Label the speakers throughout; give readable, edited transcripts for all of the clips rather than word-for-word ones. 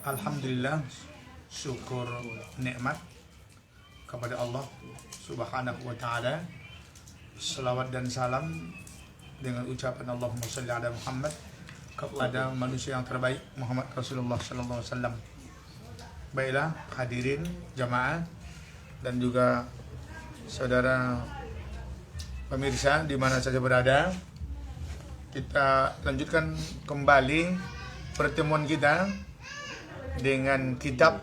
Speaker 1: Alhamdulillah, syukur nikmat kepada Allah Subhanahu wa taala. Selawat dan salam dengan ucapan Allahumma shalli ala Muhammad kepada manusia yang terbaik Muhammad Rasulullah sallallahu alaihi wasallam. Baiklah hadirin jamaah dan juga saudara pemirsa di mana saja berada, kita lanjutkan kembali pertemuan kita dengan kitab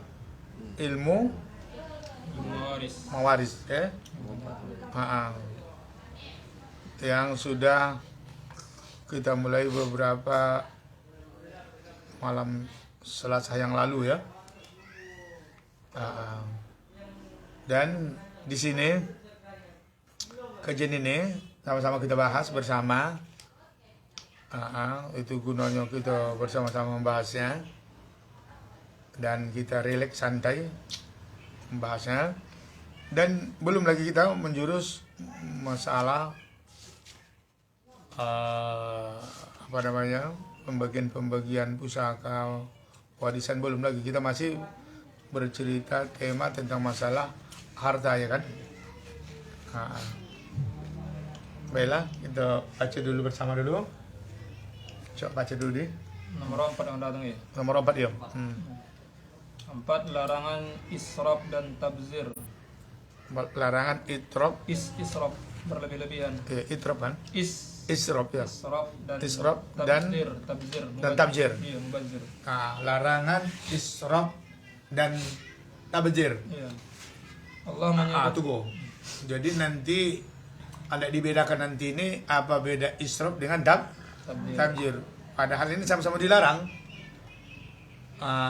Speaker 1: ilmu Mawaris yang sudah kita mulai beberapa malam Selasa yang lalu ya. Dan di sini kajian ini sama-sama kita bahas bersama. Itu gunanya kita bersama-sama membahasnya dan kita rileks santai membahasnya. Dan belum lagi kita menjurus masalah pembagian pusaka warisan. Belum lagi kita masih bercerita tema tentang masalah harta ya kan. Baiklah kita baca dulu bersama dulu. Coba baca dulu deh.
Speaker 2: Nomor 4 yang datang ya.
Speaker 1: Nomor 4 ya.
Speaker 2: 4 larangan israf dan tabzir.
Speaker 1: Larangan
Speaker 2: Israf berlebih-lebihan.
Speaker 1: Itraf kan? Israf ya.
Speaker 2: Israf dan
Speaker 1: tabzir.
Speaker 2: Iya, mubazir.
Speaker 1: Larangan israf dan tabzir.
Speaker 2: Iya. Allah menyebut.
Speaker 1: Tunggu. Jadi nanti ada dibedakan nanti ini apa beda israf dengan tabzir. Padahal ini sama-sama dilarang.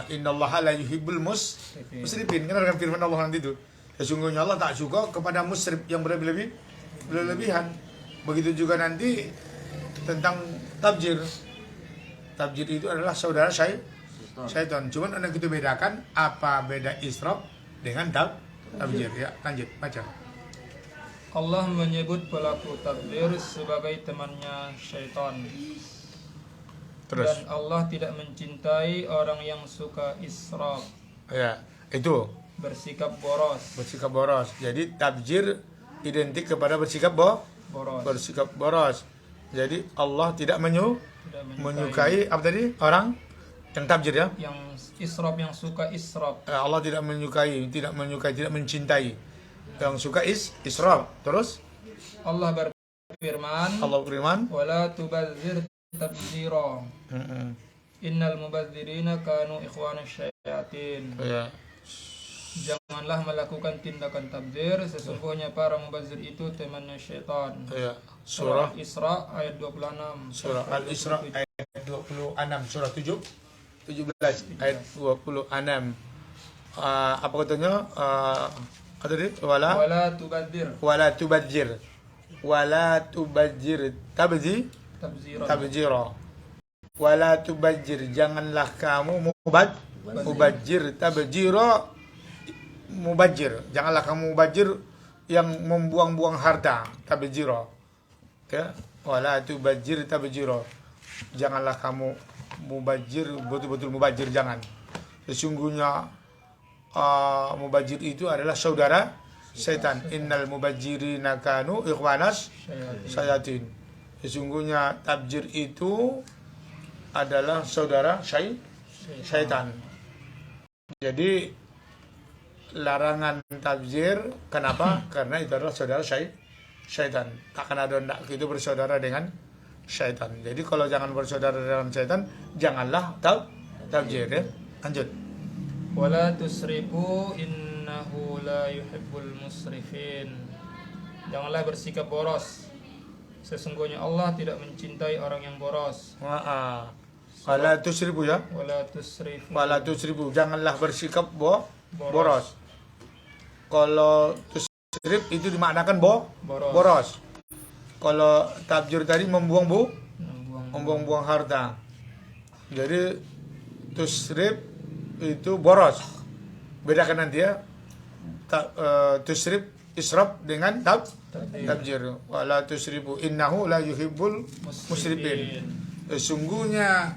Speaker 1: Innallaha la yuhibbul musrifin. Kan ada firman Allah nanti itu. Sesungguhnya Allah tak suka kepada musrif yang berlebihan. Begitu juga nanti tentang tabzir. Tabzir itu adalah saudara syaitan. Cuman kita bedakan apa beda israf dengan tabzir. Ya, lanjut baca.
Speaker 2: Allah menyebut pelaku tabzir sebagai temannya syaitan.
Speaker 1: Terus.
Speaker 2: Dan Allah tidak mencintai orang yang suka israf.
Speaker 1: Ya, itu
Speaker 2: Bersikap boros.
Speaker 1: Jadi tabzir identik kepada bersikap boros. Jadi Allah tidak menyukai apa tadi? Orang yang tabzir ya?
Speaker 2: Yang israf, yang suka israf.
Speaker 1: Allah tidak mencintai yang suka israf. Terus
Speaker 2: Allah berfirman, wala tubadzir tabzira. Innal mubadzirina kanu ikhwana syayatin.
Speaker 1: Ya.
Speaker 2: Janganlah melakukan tindakan tabzir, sesungguhnya para mubazir itu temannya syaitan.
Speaker 1: Ya.
Speaker 2: Surah Isra ayat 26.
Speaker 1: Surah Al-Isra ayat 26, surah 17 ayat 26. Apa katanya? Apa tadi? Wala tubadzir tabzira. Wala tubadzir, janganlah kamu mubadzir tabzira. Janganlah kamu mubadzir yang membuang-buang harta, tabzira. Ya, wala tubadzir tabzira. Janganlah kamu mubadzir, betul-betul mubadzir, jangan. Sesungguhnya mubadzir itu adalah saudara setan. Innal mubadzirina kanu ikhwanas syayatin. Sesungguhnya tabzir itu adalah saudara syaitan. Jadi larangan tabzir, kenapa? Karena itu adalah saudara syaitan. Takkan ada hendak itu bersaudara dengan syaitan. Jadi kalau jangan bersaudara dengan syaitan, janganlah tabzir ya. Lanjut.
Speaker 2: Wala tusrifu innahu la yuhibbul musrifin. Janganlah bersikap boros. Sesungguhnya Allah tidak mencintai orang yang boros.
Speaker 1: Wala tusrifu ya. Wala tusrifu. Janganlah bersikap boros. Kalau tusrif itu dimaknakan boros. Kalau tabzir tadi membuang-buang harta. Jadi tusrif itu boros. Bedakan nanti ya. Tusrif israf dengan tabzir. Wala tusrifu innahu la yuhibbul musrifin. Sesungguhnya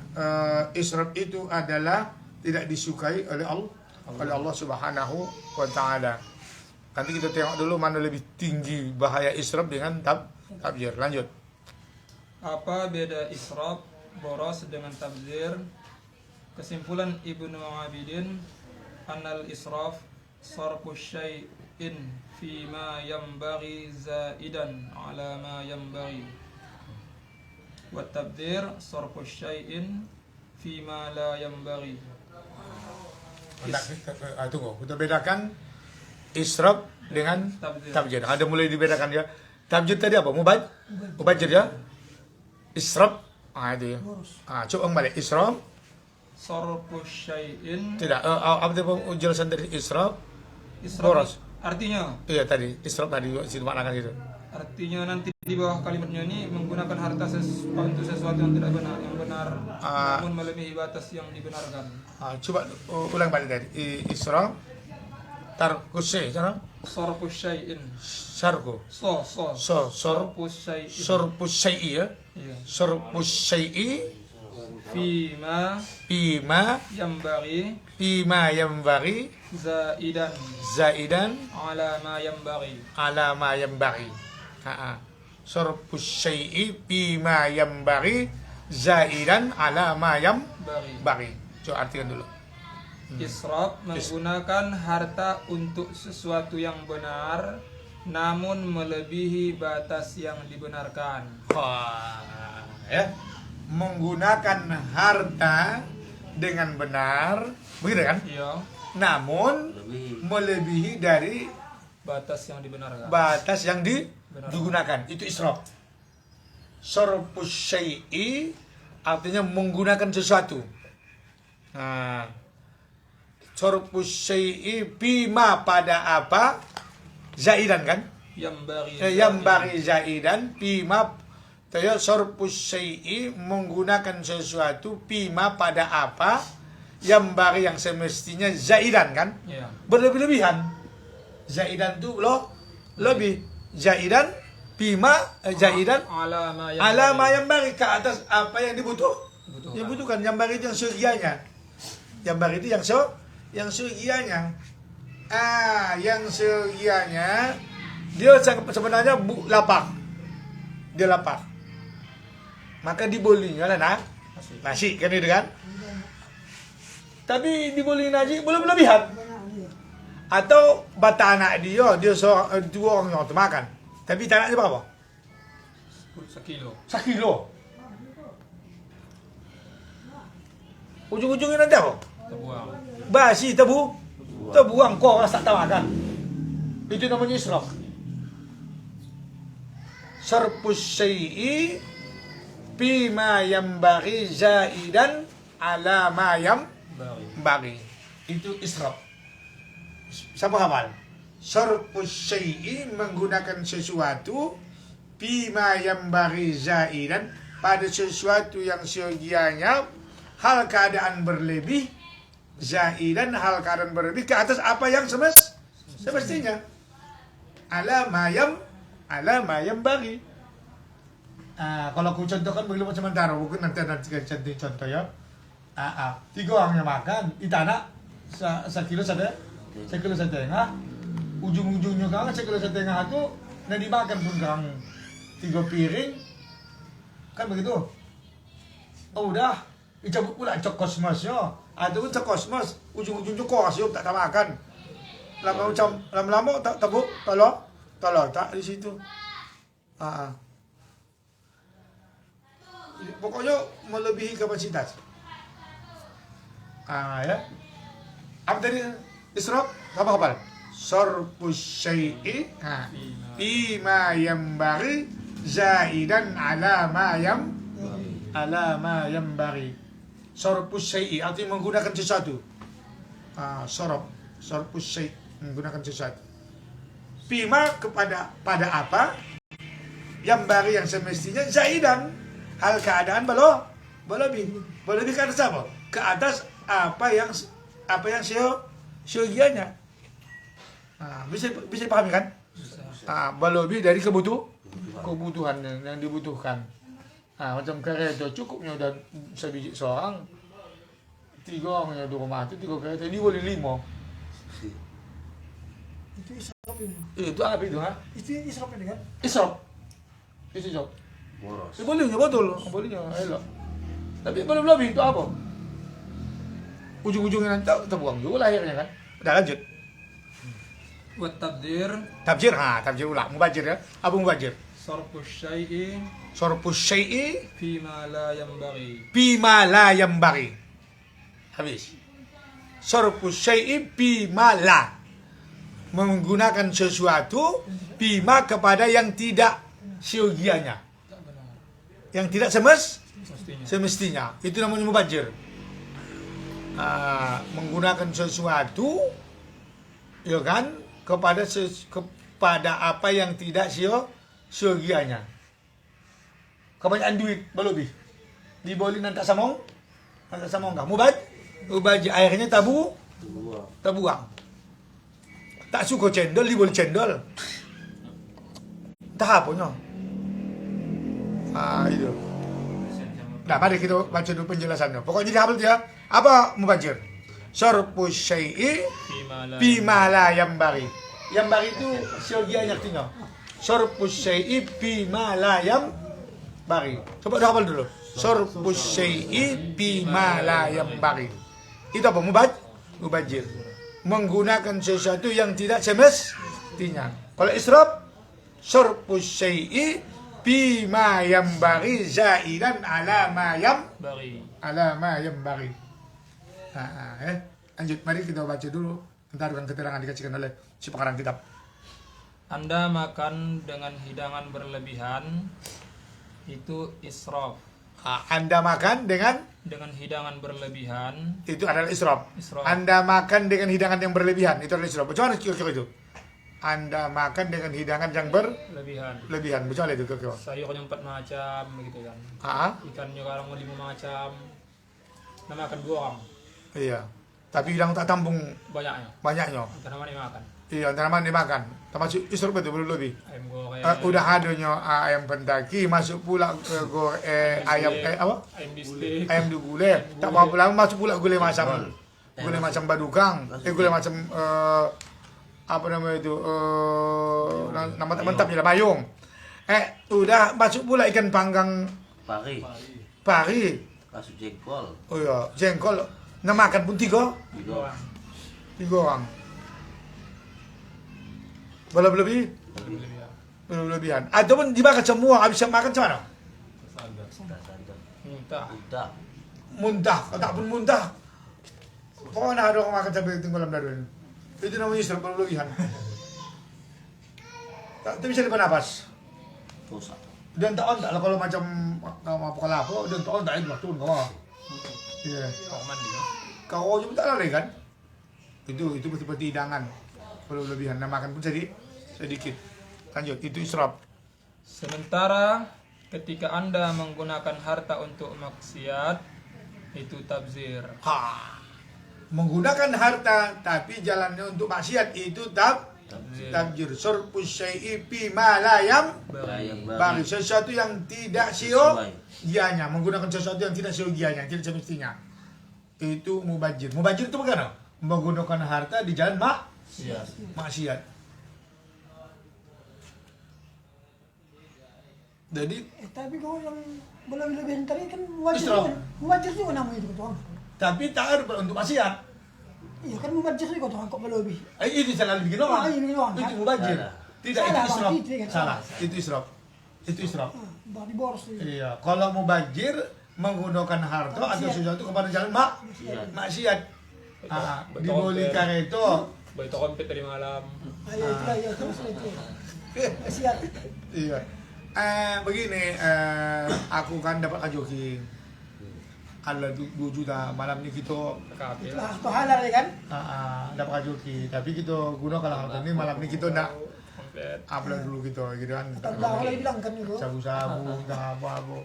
Speaker 1: israf itu adalah tidak disukai oleh Allah Subhanahu wa taala. Nanti kita tengok dulu mana lebih tinggi bahaya israf dengan tabzir. Lanjut.
Speaker 2: Apa beda israf, boros dengan tabzir? Kesimpulan Ibnu Abidin, annal israf sarfu syai'in fi ma yanbaghi zaidan ala ma yanbaghi. Wa tabzir sarfu syai'in fi ma la yanbaghi.
Speaker 1: Tunggu, kita bedakan israf dengan tabzir. Ada mulai dibedakan ya. Tabzir tadi apa? Mubajir ya. Israf, itu ya. Coba balik israf.
Speaker 2: Sarfu syai'in.
Speaker 1: Tidak, apa itu penjelasan dari israf?
Speaker 2: Israf
Speaker 1: Boros.
Speaker 2: artinya.
Speaker 1: Iya tadi, israf tadi situ maknakan gitu.
Speaker 2: Artinya nanti di bawah kalimatnya ini menggunakan harta untuk sesuatu yang tidak benar, yang benar namun melebihi batas yang dibenarkan.
Speaker 1: Coba ulang balik tadi. Israf tarkusy, sana?
Speaker 2: Sarfu syai'in.
Speaker 1: Sarku.
Speaker 2: Sarfu syai'in.
Speaker 1: Sarfu syai'i ya.
Speaker 2: Iya.
Speaker 1: Sarfu syai'i
Speaker 2: Fima
Speaker 1: yambari zaidan
Speaker 2: ala ma yambari.
Speaker 1: Sarfu syai'i fima yambari zaidan ala ma yambari. Coba artikan dulu.
Speaker 2: Israf menggunakan harta untuk sesuatu yang benar namun melebihi batas yang dibenarkan.
Speaker 1: Ya. Menggunakan harta dengan benar, begitu kan?
Speaker 2: Iya.
Speaker 1: Namun melebihi dari
Speaker 2: batas yang dibenarkan.
Speaker 1: Batas yang digunakan itu israf. Sarfus syai'i artinya menggunakan sesuatu. Nah, sarfus syai'i bima pada apa? Zaidan kan? Yambari zaidan bima. Saya sarfus syai'i menggunakan sesuatu bima pada apa yang bari yang semestinya zaidan kan?
Speaker 2: Yeah.
Speaker 1: Berlebih-lebihan. Zaidan itu lebih. Zaidan bima zaidan ala ma yang bari ke atas apa yang dibutuhkan. Yang bari itu yang segianya. Yang bari itu yang segianya. Yang segianya dia sebenarnya lapar. Dia lapar. Maka dibolinya lah nasi kan itu kan. Tapi diboli nasi belum lebihan. Atau bata anak dia dua orang yang makan. Tapi tak nak dia berapa? 1 kilo. Ujung-ujungnya nanti apa?
Speaker 2: Terbuang.
Speaker 1: Basi terbuang kau rasa tak makan. Itu namanya israf. Sarfus syai'i bima yambari zaidan ala ma yambari. Itu israf. Siapa hafal? Sarfus syai'i menggunakan sesuatu bima yambari zaidan pada sesuatu yang segianya hal keadaan berlebih zaidan hal keadaan berlebih ke atas apa yang semestinya. Ala ma yambari. Kalau aku contohkan begitu sementara, mungkin nanti contoh ya. 3 orang yang makan, itu anak 1 kilo 1,5. Ujung-ujungnya kan 1,5 kilo itu dan dimakan pun kan 3 piring, kan begitu. Udah, dicabut pula cok kosmosnya. Itu pun cok kosmos, ujung-ujungnya kos yuk tak makan. Lama-lama tak tabuk, tolong tak di situ. Pokoknya melebihi kapasitas. Ya. Apa tadi israf? Apa? Sarfus syai'i bima yambari zaidan ala ma yambari. Sarfus syai'i artinya menggunakan sesuatu. Sarfus syai' menggunakan sesuatu. Bima pada apa? Yambari yang semestinya zaidan hal keadaan berlebih ke atas apa? Ke atas apa yang segianya. Bisa dipahami kan? Berlebih dari kebutuhan yang dibutuhkan. Nah, macam kereta cukupnya udah sebiji seorang, 3 orang yang di rumah itu 3 kereta, ini boleh 5.
Speaker 3: Itu israf ini.
Speaker 1: Itu apa itu ha?
Speaker 3: Itu israf ini kan?
Speaker 1: Israf. Itu israf.
Speaker 4: Boros.
Speaker 1: Bolehnya betul, bolehnya elok. Tapi lebih itu apa? Ujung-ujungnya nanti terbuang juga lahirnya kan. Udah lanjut.
Speaker 2: Buat tabdir
Speaker 1: Tafsir, tafsir ulang. Mubajir ya. Apa mubajir?
Speaker 2: sarfus syai'i
Speaker 1: Sorpus syai'i
Speaker 2: fima la yanbaghi.
Speaker 1: bima la yambari. Habis. Sorpus syai'i bima la. Menggunakan sesuatu bima kepada yang tidak siogianya. Yang tidak
Speaker 2: Mestinya.
Speaker 1: semestinya. Itu namanya mubajir. Menggunakan sesuatu ya kan kepada apa yang tidak siogianya. Kebanyakan duit berlebih. Diboli nanti samong enggak. Mubajir akhirnya tabuang. Tak suka cendol diboli cendol. Tak apanya. Itu. Nah, mari kita baca dulu penjelasannya. Pokoknya dihafal ya. Apa mubajir? Sarpus syai'i bima la yambari. Yambari itu siogianya artinya. Sarpus syai'i bima la yambari. Coba dihafal dulu. Sarpus syai'i bima la yambari. Itu apa? Mubajir. Menggunakan sesuatu yang tidak semestinya. Kalau israf, sarpus syai'i bima yambari zaidan ala ma yambari. Lanjut, mari kita baca dulu entar dengan keterangan dikasihkan oleh si pengarang kitab.
Speaker 2: Anda makan dengan hidangan berlebihan itu israf.
Speaker 1: Anda makan dengan
Speaker 2: hidangan berlebihan
Speaker 1: itu adalah israf.
Speaker 2: Israf.
Speaker 1: Anda makan dengan hidangan yang berlebihan itu adalah israf. Bagaimana kira-kira itu? Anda makan dengan hidangan yang berlebihan. Bagaimana itu kira-kira?
Speaker 2: sayurnya 4 macam begitu kan. Ikannya kadang 5 macam. Nah, makan 2 orang
Speaker 1: Iya. Tapi hidangan tak tampung
Speaker 2: banyaknya.
Speaker 1: banyaknya.
Speaker 2: Tanaman dimakan.
Speaker 1: Iya, tanaman dimakan. Termasuk israf itu berlebih.
Speaker 2: Ayam goreng.
Speaker 1: Udah adanya ayam pentaki, masuk pula ayam apa?
Speaker 2: Ayam bistik.
Speaker 1: Ayam digulai. Tak berapa lama masuk pula gulai macam badukang. Gulai macam apa namanya itu? Nama mantap je lah mayung. Udah masuk pula ikan panggang pari.
Speaker 4: Masuk jengkol.
Speaker 1: Oh iya, jengkol. Nah makan pun 3 orang. Berlebihan. Ataupun dimakan semua, habis makan macam mana? Muntah. Tak pun muntah. Pokoknya ada orang makan sampai tenggelam dalam. Itu namanya israf berlebihan. Tak bisa bernapas.
Speaker 4: Dosa.
Speaker 1: Dan tak on tak lah kalau macam apa dan tak on tak itu turun kau. Iya.
Speaker 2: Kau mandi kan?
Speaker 1: Kau juga tak lari kan? Itu seperti hidangan berlebihan. Nah makan pun sedikit. Lanjut, itu israf.
Speaker 2: Sementara ketika Anda menggunakan harta untuk maksiat itu tabzir.
Speaker 1: Menggunakan harta tapi jalannya untuk maksiat itu tabzir. Sarpus syai'i bima la yambari. Sesuatu yang tidak siogianya. Menggunakan sesuatu yang tidak siogianya, tidak semestinya. Itu mubajir. Mubajir itu bagaimana? Menggunakan harta di jalan maksiat. Jadi
Speaker 3: Tapi kalau yang berlebihan tadi kan mubajir
Speaker 1: Israf.
Speaker 3: juga. Mubajir juga namanya itu tuan.
Speaker 1: tapi tak ada untuk maksiat.
Speaker 3: Iya kan mubajir juga tuan kok berlebih.
Speaker 1: Itu salah bikin orang.
Speaker 3: Ini orang.
Speaker 1: Itu mubajir. Tidak,
Speaker 3: Salah,
Speaker 1: itu israf.
Speaker 3: Bang, itu kan
Speaker 1: Salah. Itu israf. Itu israf.
Speaker 3: Bari boros itu.
Speaker 1: Iya, kalau mubajir menggunakan harta atau sesuatu kepada jalan maksiat. Dibeli kareto.
Speaker 2: Bayi kompet tadi malam.
Speaker 3: Ayo itulah ya terus itu. Siap.
Speaker 1: Iya. Begini, aku kan dapat ajoki. Ada 2 juta malam ini kita
Speaker 2: KP.
Speaker 3: Itulah itu halal ya kan?
Speaker 1: dapat ajoki. Tapi kita gunakan harta ini malam ini kita nak
Speaker 2: Kompet.
Speaker 1: upload dulu gitu kan.
Speaker 3: Tak lagi bilang kan itu.
Speaker 1: Sabu-sabu, tak apa-apa.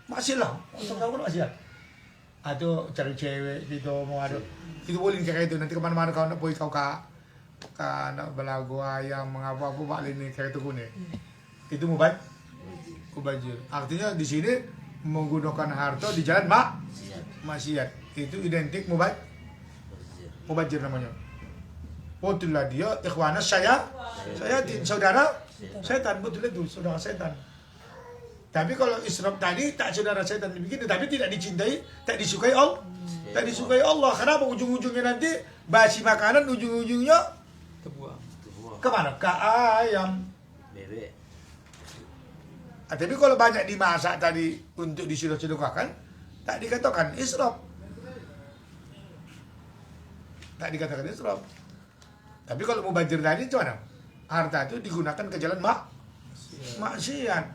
Speaker 1: Masih lah, sabu-sabu masih lah. Atau cari cewek gitu mau ada. Itu boleh kayak itu nanti kemana-mana kau nak pergi kau nak belagu ayam mengapa-apa balik ni kayak itu kuning. Itu Mubazir. Artinya di sini menggunakan harta di jalan maksiat. Itu identik
Speaker 4: Bazir.
Speaker 1: mubazir namanya. Betullah dia ikhwana syayatin, saudara setan, betul itu saudara setan. Tapi kalau israf tadi tak saudara setan begini, tapi tidak dicintai, tak disukai Allah. Tak disukai Allah. Kenapa? Ujung-ujungnya nanti basi makanan, ujung-ujungnya
Speaker 2: Terbuang.
Speaker 1: kemana? Ke ayam.
Speaker 4: Bebek.
Speaker 1: Tapi kalau banyak dimasak tadi untuk disedekahkan, tak dikatakan israf. Tak dikatakan israf. Tapi kalau mubazir tadi itu mana? Harta itu digunakan ke jalan maksiat.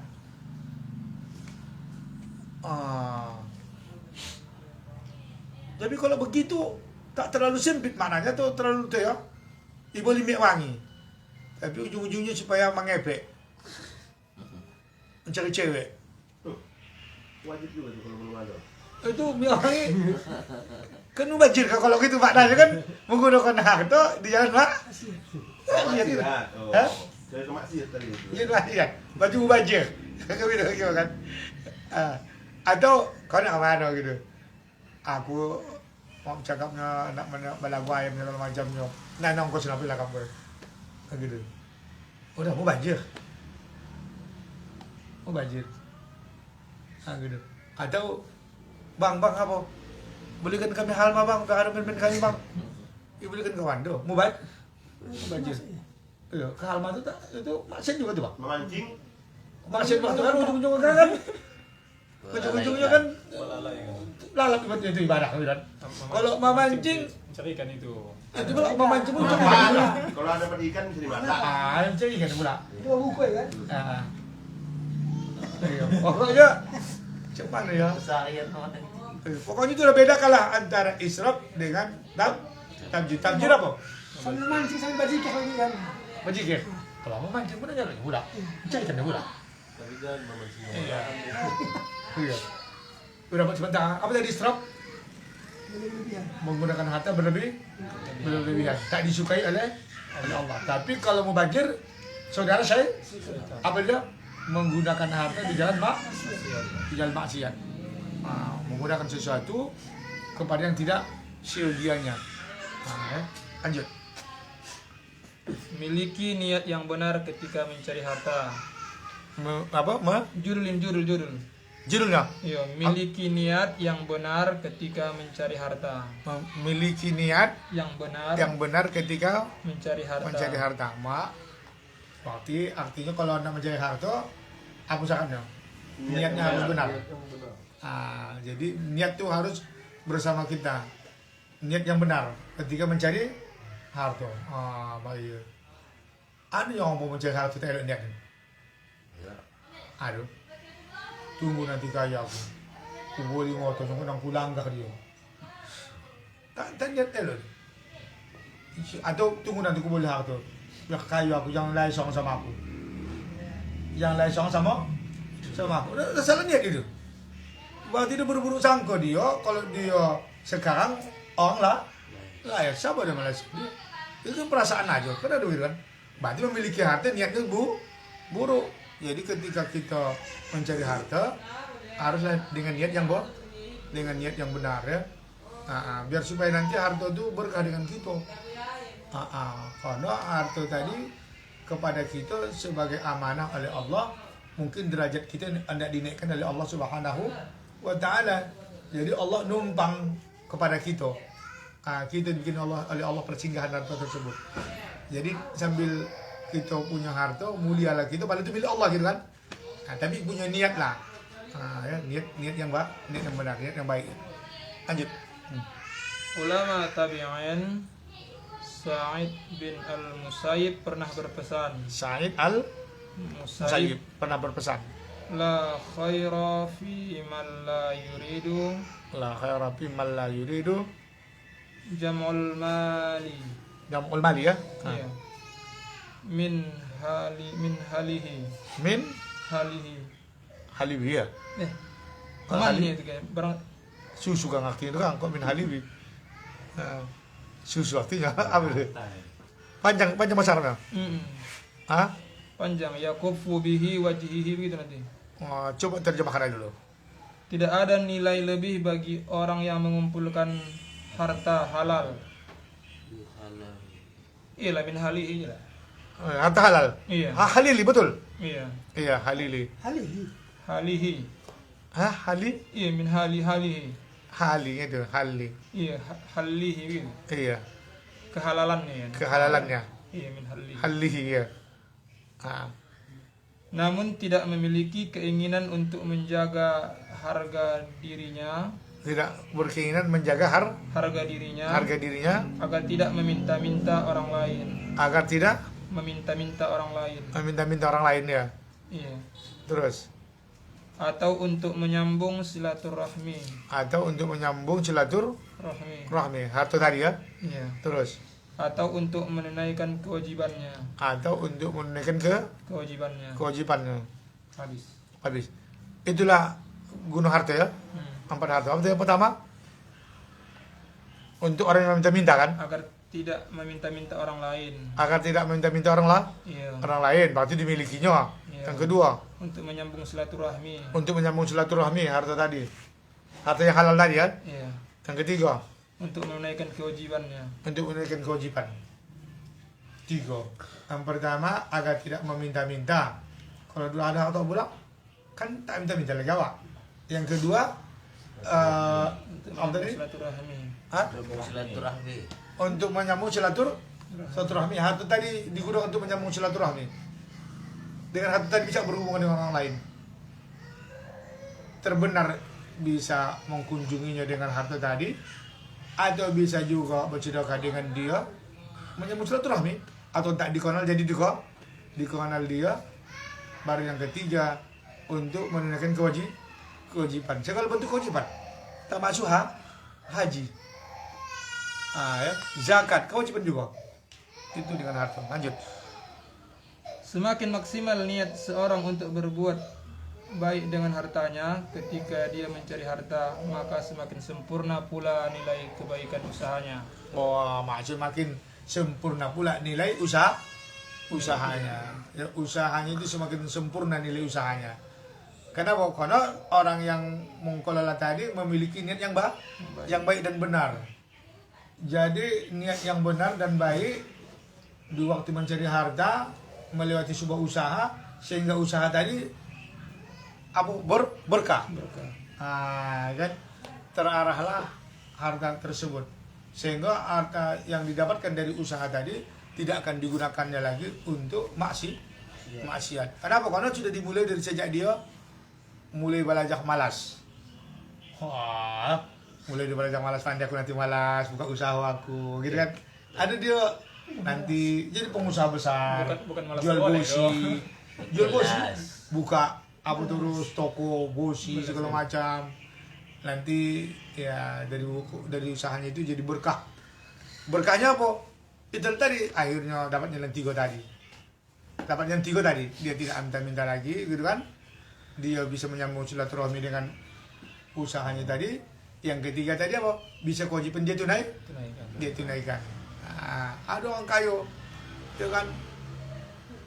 Speaker 1: Tapi kalau begitu tak terlalu sempit maknanya tuh terlalu tuh ya. Ibu limit wangi. Tapi ujung-ujungnya supaya mengepek. Mencari cewek.
Speaker 5: Wajib juga tuh kalau belum ada.
Speaker 1: Itu minyak wangi. Kan mubazir kalau gitu maknanya kan menggunakan harta di jalan maksiat. Iya.
Speaker 5: Oh.
Speaker 1: Hah?
Speaker 5: Saya ke maksiat tadi itu.
Speaker 1: Iya, baju mubazir. Gitu kan. Atau kau nak mana gitu. Aku mau cakapnya nak balagu ayam segala macamnya. Nah, nongko senapil lah kamu. Gitu. Udah mubazir. Mubazir. Gitu. Atau bang apa? Belikan kami halma bang, tak ada ben kami bang. Belikan kawan tuh, mubazir. Iya, ke halma itu maksiat juga tuh bang.
Speaker 5: Memancing.
Speaker 1: Maksiat waktu kan ujung-ujungnya kan ujung-ujungnya kan lalap itu ibadah kan. Kalau memancing
Speaker 2: Cari ikan itu.
Speaker 1: itu malah memancing pun cuma
Speaker 5: Mana? Kalau ada dapat ikan bisa dimasak.
Speaker 1: mancing kan pula.
Speaker 3: Dua buku ya kan?
Speaker 1: Iya, pokoknya cuman ya.
Speaker 4: Keseharian orang.
Speaker 1: Pokoknya itu udah beda kalah antara israf dengan tamjid. Tamjid apa?
Speaker 3: Sambil mancing sambil bajikah lagi kan?
Speaker 1: Bajikir. Kalau memancing pun nyari budak. Cari kan budak.
Speaker 5: Tapi kan memancing.
Speaker 1: Iya. Udah sebentar. Apa tadi israf?
Speaker 3: Berlebihan.
Speaker 1: Menggunakan harta berlebihan, tak disukai oleh Allah. Tapi kalau mubazir, saudara saya, apa dia? Menggunakan harta di jalan maksiat. Menggunakan sesuatu kepada yang tidak seyogianya. Lanjut.
Speaker 2: Miliki niat yang benar ketika mencari harta. Judul.
Speaker 1: Judulnya
Speaker 2: Iya, miliki niat yang benar ketika mencari harta.
Speaker 1: memiliki niat
Speaker 2: Yang
Speaker 1: benar ketika
Speaker 2: mencari harta.
Speaker 1: mencari harta. Berarti artinya kalau anda mencari harta, aku sarannya niatnya harus benar. Jadi niat itu harus bersama kita. Niat yang benar ketika mencari harta. Baik. Ada yang mau mencari harta tidak ada niat. Aduh. Tunggu nanti kaya aku. Aku boleh ngotot sampai nang pulang ke dia. Tak niat elok. Atau tunggu nanti aku boleh harta. Biar kaya aku jangan lai song sama aku. Yang lai song sama aku. Udah salah niat itu. Berarti dia buru-buru sangka dia kalau dia sekarang orang lah ya siapa dia malas dia. Itu kan perasaan aja. Kan ada duit kan. Berarti memiliki harta niatnya buruk. Jadi ketika kita mencari harta haruslah dengan niat yang benar ya. Biar supaya nanti harta itu berkah dengan kita. Karena harta tadi kepada kita sebagai amanah oleh Allah, mungkin derajat kita hendak dinaikkan oleh Allah Subhanahu wa taala. Jadi Allah numpang kepada kita. Kita bikin oleh Allah persinggahan harta tersebut. Jadi sambil kita punya harta, mulialah kita, padahal itu milik Allah gitu kan. Tapi punya niat lah. Niat yang benar, niat yang baik. Lanjut.
Speaker 2: Ulama tabi'in Sa'id bin al-Musayyib pernah berpesan.
Speaker 1: Sa'id al-Musayyib pernah berpesan.
Speaker 2: La khaira fi man la yuridu.
Speaker 1: La khaira fi man la yuridu.
Speaker 2: Jam'ul mali.
Speaker 1: Jam'ul mali ya.
Speaker 2: Iya. Min halihi.
Speaker 1: Min haliwi ya.
Speaker 2: Malnya itu kayak barang
Speaker 1: Susu kan artinya itu kan kok min haliwi. Susu artinya apa itu? Panjang bahasa Arabnya. Hah?
Speaker 2: panjang yakufu bihi wajhihi begitu nanti.
Speaker 1: Coba terjemahkan aja dulu.
Speaker 2: Tidak ada nilai lebih bagi orang yang mengumpulkan harta halal.
Speaker 4: Halal.
Speaker 2: Iya lah min halihi lah.
Speaker 1: Harta halal.
Speaker 2: Iya.
Speaker 1: Halili betul.
Speaker 2: Iya.
Speaker 1: Iya, halili.
Speaker 3: Halihi.
Speaker 2: Halihi.
Speaker 1: Hali?
Speaker 2: Iya min halihi.
Speaker 1: Hali itu, hali.
Speaker 2: Iya halihi gitu.
Speaker 1: Iya,
Speaker 2: Kehalalannya ya.
Speaker 1: kehalalannya.
Speaker 2: Iya min halihi.
Speaker 1: Halihi ya.
Speaker 2: Namun tidak memiliki keinginan untuk menjaga harga dirinya,
Speaker 1: Tidak berkeinginan menjaga
Speaker 2: harga dirinya
Speaker 1: harga dirinya
Speaker 2: agar tidak meminta-minta orang lain.
Speaker 1: agar tidak
Speaker 2: Meminta-minta orang lain.
Speaker 1: meminta-minta orang lain ya.
Speaker 2: Iya.
Speaker 1: Terus
Speaker 2: Atau untuk menyambung silaturahmi.
Speaker 1: atau untuk menyambung silaturahmi.
Speaker 2: Rahmi.
Speaker 1: Harta tadi ya.
Speaker 2: Iya.
Speaker 1: Terus
Speaker 2: Atau untuk menunaikan kewajibannya.
Speaker 1: atau untuk menunaikan kewajibannya. Habis. Itulah guna harta ya. Empat harta. Apa yang pertama? Untuk orang yang minta-minta kan?
Speaker 2: Agar tidak meminta-minta orang lain.
Speaker 1: Agar tidak meminta-minta orang
Speaker 2: Iya.
Speaker 1: lain, berarti dimilikinya.
Speaker 2: Iya.
Speaker 1: Yang kedua,
Speaker 2: Untuk menyambung silaturahmi.
Speaker 1: untuk menyambung silaturahmi harta tadi. Harta yang halal tadi kan?
Speaker 2: Iya.
Speaker 1: Yang ketiga,
Speaker 2: Untuk menunaikan kewajibannya.
Speaker 1: untuk menunaikan kewajiban. Tiga. Yang pertama, agar tidak meminta-minta. Kalau dulu ada atau bulan, kan tak minta-minta lagi awak. Yang kedua,
Speaker 2: Untuk
Speaker 1: apa tadi?
Speaker 2: menyambung silaturahmi.
Speaker 1: Hah?
Speaker 4: Silaturahmi.
Speaker 1: Untuk menyambung silaturahmi. Harta tadi digunakan untuk menyambung silaturahmi. Dengan harta tadi bisa berhubungan dengan orang lain. Terbenar bisa mengunjunginya dengan harta tadi, atau bisa juga bersedekah dengan dia, menyambung silaturahmi, atau tak dikenal jadi dikenal dia. Baru yang ketiga, untuk menunaikan kewajiban. Segala bentuk kewajiban, termasuk haji, ya, zakat, kewajiban juga. Itu dengan harta. Lanjut.
Speaker 2: Semakin maksimal niat seorang untuk berbuat baik dengan hartanya ketika dia mencari harta, maka semakin sempurna pula nilai kebaikan usahanya.
Speaker 1: Maksud makin sempurna pula nilai usahanya. Ya, usahanya itu semakin sempurna nilai usahanya. Kenapa? Karena orang yang mengelola tadi memiliki niat yang baik dan benar. Jadi niat yang benar dan baik di waktu mencari harta melewati sebuah usaha, sehingga usaha tadi berkah. Kan terarahlah harta tersebut, sehingga harta yang didapatkan dari usaha tadi tidak akan digunakannya lagi untuk maksiat. Kenapa? Karena sudah dimulai dari sejak dia mulai belajar malas. Mulai dari belajar malas, pandai aku nanti malas buka usaha aku, gitu kan? Ada dia nanti jadi pengusaha besar,
Speaker 2: Bukan malas
Speaker 1: jual
Speaker 2: boleh,
Speaker 1: bosi, buka apa terus toko bosi segala macam. Nanti ya dari usahanya itu jadi berkah. Berkahnya apa? Itu tadi akhirnya dapat yang tiga tadi. Dia tidak minta-minta lagi, gitu kan? Dia bisa menyambung silaturahmi dengan usahanya tadi. Yang ketiga tadi apa? Bisa kewajiban dia tunaikan. Ada orang kaya, ya kan,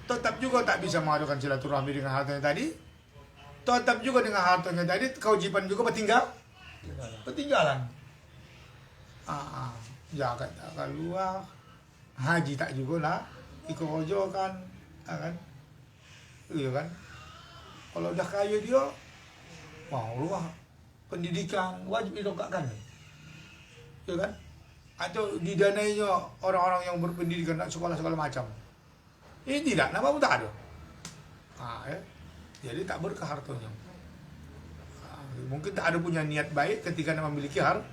Speaker 1: tetap juga tak bisa mengadakan silaturahmi dengan hartanya tadi, tetap juga dengan hartanya tadi kewajiban juga ketinggalan. Zakat tak keluar, haji tak juga lah, ikut rojo kan, iya kan. Kalau udah kaya dia, mau pendidikan wajib didongkrakkan, ya kan. Atau didanainya orang-orang yang berpendidikan dan sekolah segala macam. Ini tidak, nama pun tak ada. Ya. Jadi tak berkah hartanya. Mungkin tak ada punya niat baik ketika memiliki harta.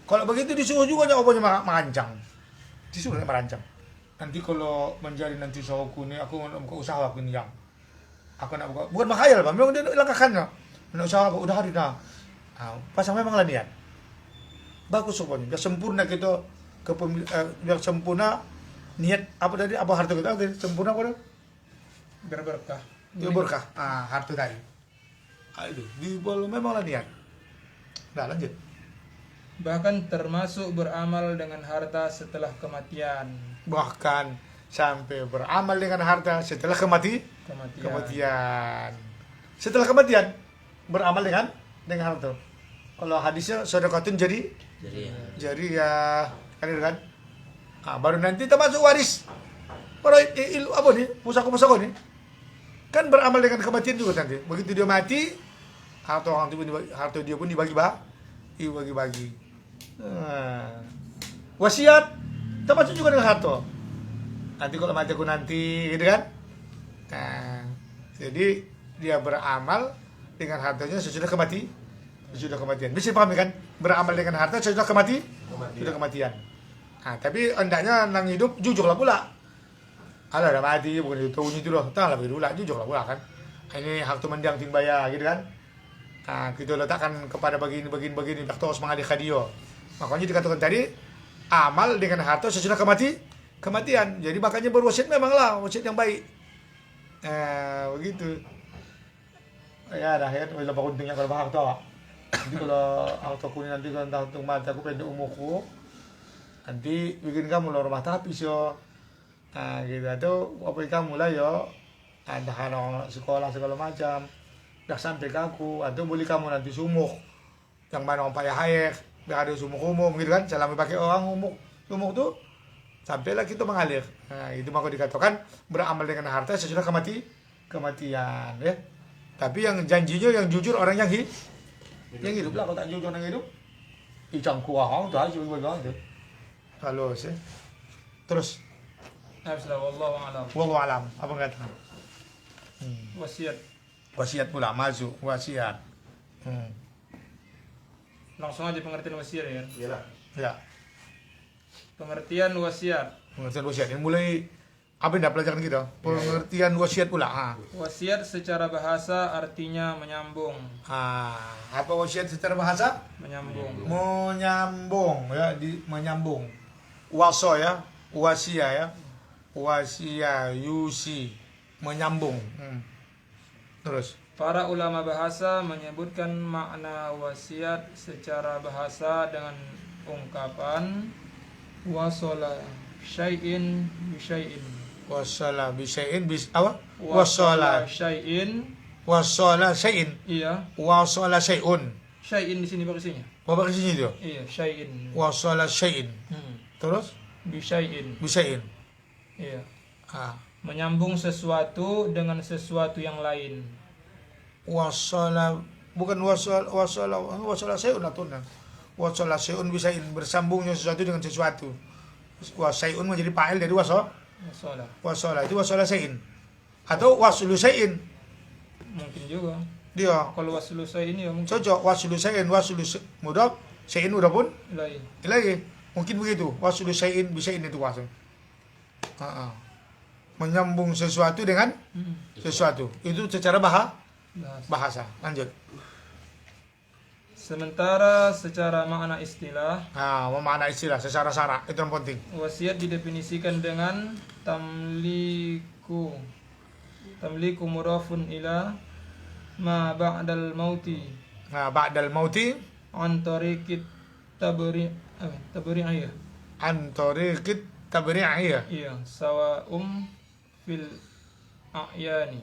Speaker 1: Kalau begitu disuruh juga jawabannya merancang. Disuruh merancang. Nanti kalau menjadi nanti usahaku ini, aku nak buka usaha aku ini yang aku nak buka, bukan menghayal Pak, memang dia langkahkannya. Nak usaha aku udah hari dah. Pasang memang lah niat. Bagus pokoknya, biar sempurna kita biar sempurna niat apa tadi, apa harta kita tadi sempurna apa?
Speaker 2: Biar berkah.
Speaker 1: Ya berkah. Harta tadi. Itu di memanglah niat. Nah, lanjut.
Speaker 2: Bahkan termasuk beramal dengan harta setelah kematian.
Speaker 1: Bahkan sampai beramal dengan harta setelah
Speaker 2: Kematian.
Speaker 1: kematian. Setelah kematian beramal dengan harta. Kalau hadisnya sedekatun
Speaker 4: Jadi ya.
Speaker 1: jariyah kan itu kan. Baru nanti termasuk waris. Para apa nih? Pusaka-pusaka nih. Kan beramal dengan kematian juga nanti. Begitu dia mati, harta dia pun dibagi-bagi. Wasiat termasuk juga dengan harta. Nanti kalau mati aku nanti, gitu kan? Nah, jadi dia beramal dengan hartanya sesudah kematian. Bisa pahami kan? Beramal dengan harta sesudah kematian. Nah, tapi hendaknya nang hidup jujurlah pula. Alah dah mati bukan itu itu loh. Tah lah dulu jujurlah pula kan. Ini harta mendiang ting bayar gitu kan. Nah, kita letakkan kepada begini tak terus mengalih dia. Makanya dikatakan tadi amal dengan harta sesudah kematian. Jadi makanya berwasiat memanglah wasiat yang baik. Begitu. Ya dah ya, berapa untungnya kalau harta. Jadi kalau harta kuning nanti kalau entah untung mati aku pendek umurku. Nanti bikin kamu lah rumah tapis yo. Nah gitu atau apa kamu lah yo. Ada anak sekolah segala macam. Dah sampai ke aku atau boleh kamu nanti sumuk. Yang mana orang payah hayek, biar ada sumuk umum gitu kan. Selama pakai orang sumuk tuh sampailah kita mengalir. Nah itu maka dikatakan beramal dengan harta sesudah kematian ya. Tapi yang janjinya yang jujur orang yang hidup lah. Kalau tak jujur orang hidup icang kuah tu aja begitu. Kalau sih. Terus
Speaker 2: Wallahu a'lam.
Speaker 1: wallahu alam apa kata? Wasiat pula masuk wasiat.
Speaker 2: Langsung aja pengertian wasiat ya.
Speaker 5: Iyalah.
Speaker 1: Ya.
Speaker 2: Pengertian wasiat.
Speaker 1: Pengertian wasiat ini mulai apa yang dah pelajaran kita? Pengertian wasiat pula.
Speaker 2: Wasiat secara bahasa artinya menyambung.
Speaker 1: Apa wasiat secara bahasa?
Speaker 2: Menyambung.
Speaker 1: Menyambung ya, menyambung. Waso ya, wasia ya. Wasia yusi menyambung. Terus
Speaker 2: Para ulama bahasa menyebutkan makna wasiat secara bahasa dengan ungkapan wasala syai'in bi syai'in.
Speaker 1: wasala bisyai'in apa? Wasala
Speaker 2: syai'in.
Speaker 1: wasala syai'in.
Speaker 2: Iya.
Speaker 1: Wasala syai'un.
Speaker 2: Syai'in di sini pakai
Speaker 1: Apa ke sini tu?
Speaker 2: Iya, syai'in.
Speaker 1: Wasala syai'in. Terus
Speaker 2: Bi syai'in.
Speaker 1: bisyai'in.
Speaker 2: Iya.
Speaker 1: Menyambung
Speaker 2: Sesuatu dengan sesuatu yang lain.
Speaker 1: wasala bukan wasala syai'un atuna. Wasala syai'un bisyai'in, bersambungnya sesuatu dengan sesuatu. Wasyai'un menjadi fa'il dari wasala itu wasala syai'in. Atau waslu syai'in.
Speaker 2: Mungkin juga.
Speaker 1: Dia
Speaker 2: Kalau waslu syai'in ya mungkin
Speaker 1: cocok waslu syai'in mudhaf syai'in udah pun
Speaker 2: lain.
Speaker 1: ilahi. Mungkin begitu. Waslu syai'in bisyai'in itu wasal. Menyambung sesuatu dengan sesuatu. Itu secara bahasa. Lanjut.
Speaker 2: Sementara secara makna istilah,
Speaker 1: Memakna istilah secara syarak itu yang penting.
Speaker 2: wasiat didefinisikan dengan tamliku mudhafun ila ma ba'dal mauti
Speaker 1: Ba'dal mauti
Speaker 2: an tariqit tabri'iyah.
Speaker 1: an tariqit tabri'iyah
Speaker 2: Iya, sawa'um fil a'yani.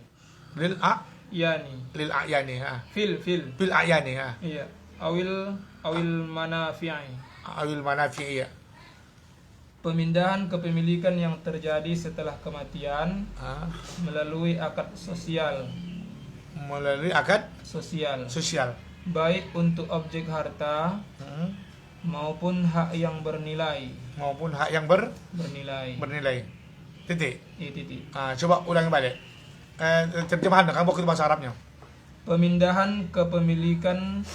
Speaker 1: lil a'yani
Speaker 2: Fil.
Speaker 1: bil a'yani
Speaker 2: Iya. Awil manafi'i.
Speaker 1: awil manafi'iyah
Speaker 2: Pemindahan kepemilikan yang terjadi setelah kematian melalui akad
Speaker 1: melalui akad
Speaker 2: sosial,
Speaker 1: sosial.
Speaker 2: baik untuk objek harta maupun hak yang bernilai.
Speaker 1: Maupun hak yang bernilai. Titik.
Speaker 2: Titik.
Speaker 1: Coba ulangi balik. Terjemahan kamu ke bahasa Arabnya.
Speaker 2: Pemindahan kepemilikan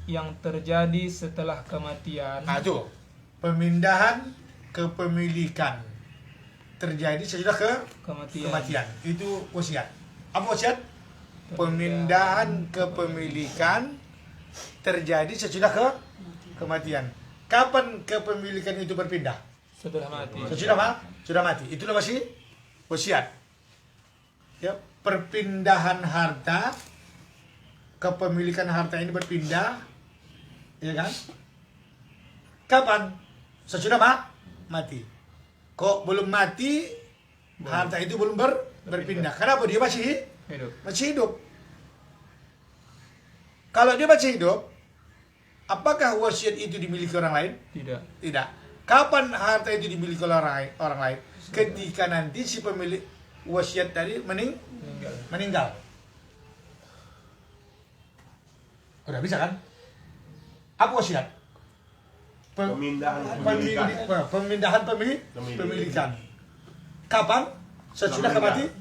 Speaker 2: yang terjadi setelah kematian
Speaker 1: Itu pemindahan kepemilikan terjadi sesudah kematian. Itu wasiat. Apa wasiat? Pemindahan kepemilikan terjadi sesudah kematian. Kapan kepemilikan itu berpindah?
Speaker 2: setelah mati.
Speaker 1: Sudah mati. Itulah wasiat. Ya, perpindahan harta, kepemilikan harta ini berpindah, ya kan? Kapan? Sesudah mati. Kok belum mati Harta itu belum berpindah. Kenapa? Dia masih
Speaker 2: Hidup.
Speaker 1: hidup. Kalau dia masih hidup, apakah wasiat itu dimiliki orang lain?
Speaker 2: Tidak.
Speaker 1: Tidak. Kapan harta itu dimiliki oleh orang lain? Ketika nanti si pemilik wasiat tadi meninggal. Udah bisa kan? Apa wasiat?
Speaker 5: Pemindahan kepemilikan.
Speaker 1: Pemindahan pemilikan. Kapan? Sesudah
Speaker 5: Meninggal.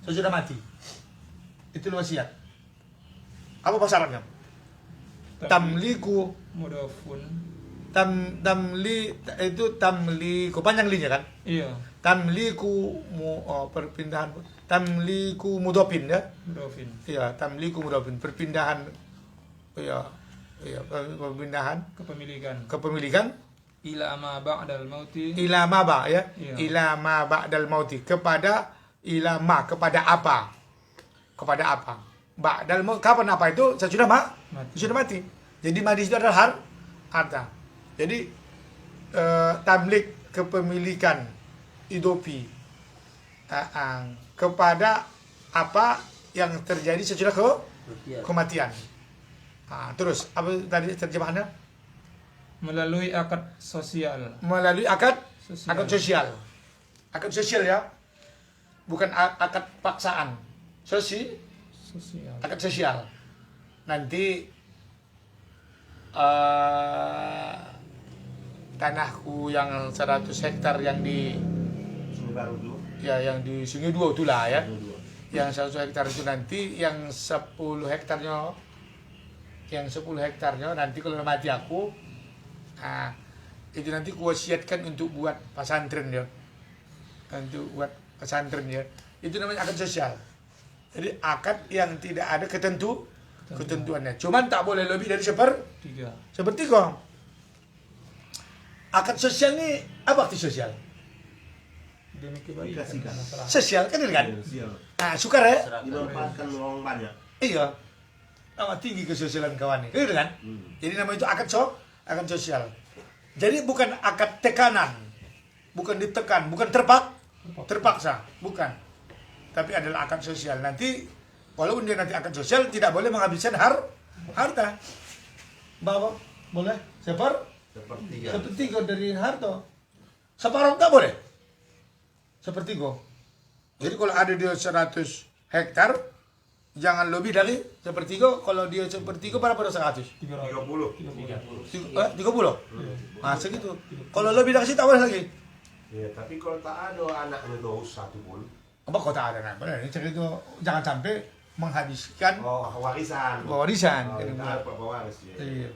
Speaker 1: Sesudah mati. Itu wasiat. Apa pasarannya? Tamliku
Speaker 2: Mudafun.
Speaker 1: tamliku panjang linya kan?
Speaker 2: Iya.
Speaker 1: Tamliku perpindahan tamliku mudofin ya.
Speaker 2: Mudafin.
Speaker 1: Iya, tamliku mudofin perpindahan iya perpindahan kepemilikan
Speaker 2: Ila ma ba'dal mauti.
Speaker 1: ila ma ba ya.
Speaker 2: Iya.
Speaker 1: Ila ma ba'dal mauti kepada ila ma kepada apa? Kepada apa? Ba'dal maut kapan apa itu? Sesudah
Speaker 2: Mati.
Speaker 1: sudah mati. Jadi mati itu adalah harta. Jadi tamlik kepemilikan idopi kepada apa yang terjadi sesudah kematian. Terus apa tadi terjemahannya?
Speaker 2: Melalui akad sosial.
Speaker 1: Melalui akad
Speaker 2: Sosial.
Speaker 1: akad sosial ya, bukan akad paksaan.
Speaker 2: Sosial.
Speaker 1: Akad sosial. Nanti tanahku yang 100 hektar yang di
Speaker 5: Sungai Baru dulu.
Speaker 1: ya yang di Sungai Dua itulah ya.
Speaker 5: Dua.
Speaker 1: Yang 100 hektar itu nanti yang 10 hektarnya nanti kalau mati aku itu nanti kuwasiatkan untuk buat pesantren ya. Untuk buat pesantren ya. Itu namanya akad sosial. Jadi akad yang tidak ada ketentuannya. Cuman tak boleh lebih dari sepertiga. Akad sosial ini apa arti sosial?
Speaker 2: Demi kebaikan
Speaker 5: Dikasihkan.
Speaker 2: masyarakat.
Speaker 1: Sosial kan ini kan?
Speaker 5: Iya.
Speaker 1: Sukar ya?
Speaker 5: Dimanfaatkan orang banyak.
Speaker 1: Iya. Nama tinggi kesosialan kawan ini. Gitu kan? Jadi nama itu akad sosial. Jadi bukan akad tekanan. Bukan ditekan, bukan terpaksa, bukan. Tapi adalah akad sosial. Nanti walaupun dia nanti akad sosial tidak boleh menghabiskan harta. Bawa boleh sepertiga dari harta. Separuh tak boleh. Sepertiga. Jadi kalau ada dia 100 hektar, jangan lebih dari sepertiga. Kalau dia sepertiga berapa pada 100?
Speaker 5: 30.
Speaker 1: 30? Nah segitu. Kalau lebih dari situ tak boleh lagi.
Speaker 5: Ya, tapi kalau tak ada anaknya tuh satu pun.
Speaker 1: Apa kau tak ada nak? Ini cerita itu jangan sampai menghabiskan
Speaker 5: Warisan.
Speaker 1: warisan.
Speaker 5: Oh,
Speaker 1: Jadi,
Speaker 5: tak apa pewaris ya.
Speaker 1: iya.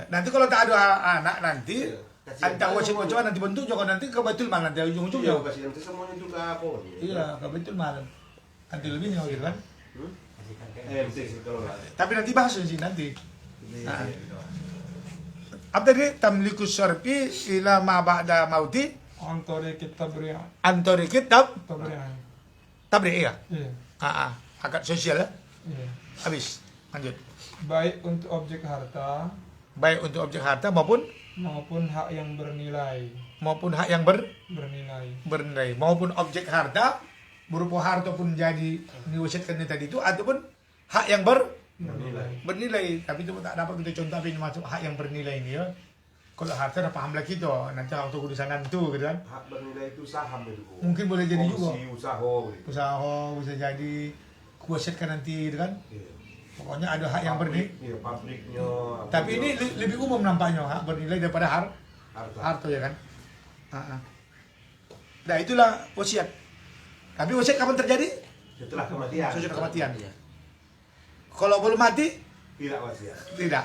Speaker 1: Nanti kalau tak ada anak nanti
Speaker 5: Kasih
Speaker 1: antara
Speaker 5: tahu.
Speaker 1: wajib nanti bentuk juga nanti ke Baitul Mal nanti ujung-ujungnya.
Speaker 5: Iya, kasih nanti semuanya juga apa?
Speaker 1: Iya, ke Baitul Mal. Nanti lebihnya gitu kan.
Speaker 5: MC kalau
Speaker 1: Tapi nanti bahas di sini nanti. Apa tadi tamlikus syarfi ila ma ba'da mauti
Speaker 2: Antara kita beri.
Speaker 1: antori kitab
Speaker 2: Beri.
Speaker 1: tabri ya.
Speaker 2: Iya.
Speaker 1: Akad sosial ya.
Speaker 2: Iya.
Speaker 1: Habis. Lanjut.
Speaker 2: Baik untuk objek harta
Speaker 1: Baik untuk objek harta maupun
Speaker 2: hak yang bernilai.
Speaker 1: hak yang
Speaker 2: Bernilai.
Speaker 1: maupun objek harta berupa harta pun jadi diwasiatkan tadi itu ataupun hak yang bernilai. Tapi itu tak dapat kita contoh apa ini masuk hak yang bernilai ini ya. Kalau harta dah paham lagi tu nanti waktu kudusangan tu gitu kan.
Speaker 5: hak bernilai itu saham itu.
Speaker 1: Mungkin boleh jadi juga
Speaker 5: Usaha gitu.
Speaker 1: usaha bisa jadi kuasiatkan nanti gitu kan.
Speaker 5: Iya.
Speaker 1: Pokoknya ada hak yang bernilai.
Speaker 5: Iya, pabriknya.
Speaker 1: Tapi ini lebih umum nampaknya hak bernilai daripada
Speaker 5: harta.
Speaker 1: harta ya kan. Nah itulah wasiat. Tapi wasiat kapan terjadi?
Speaker 5: Setelah kematian.
Speaker 1: Sesudah kematian. Kalau belum mati,
Speaker 5: Tidak wasiat.
Speaker 1: tidak.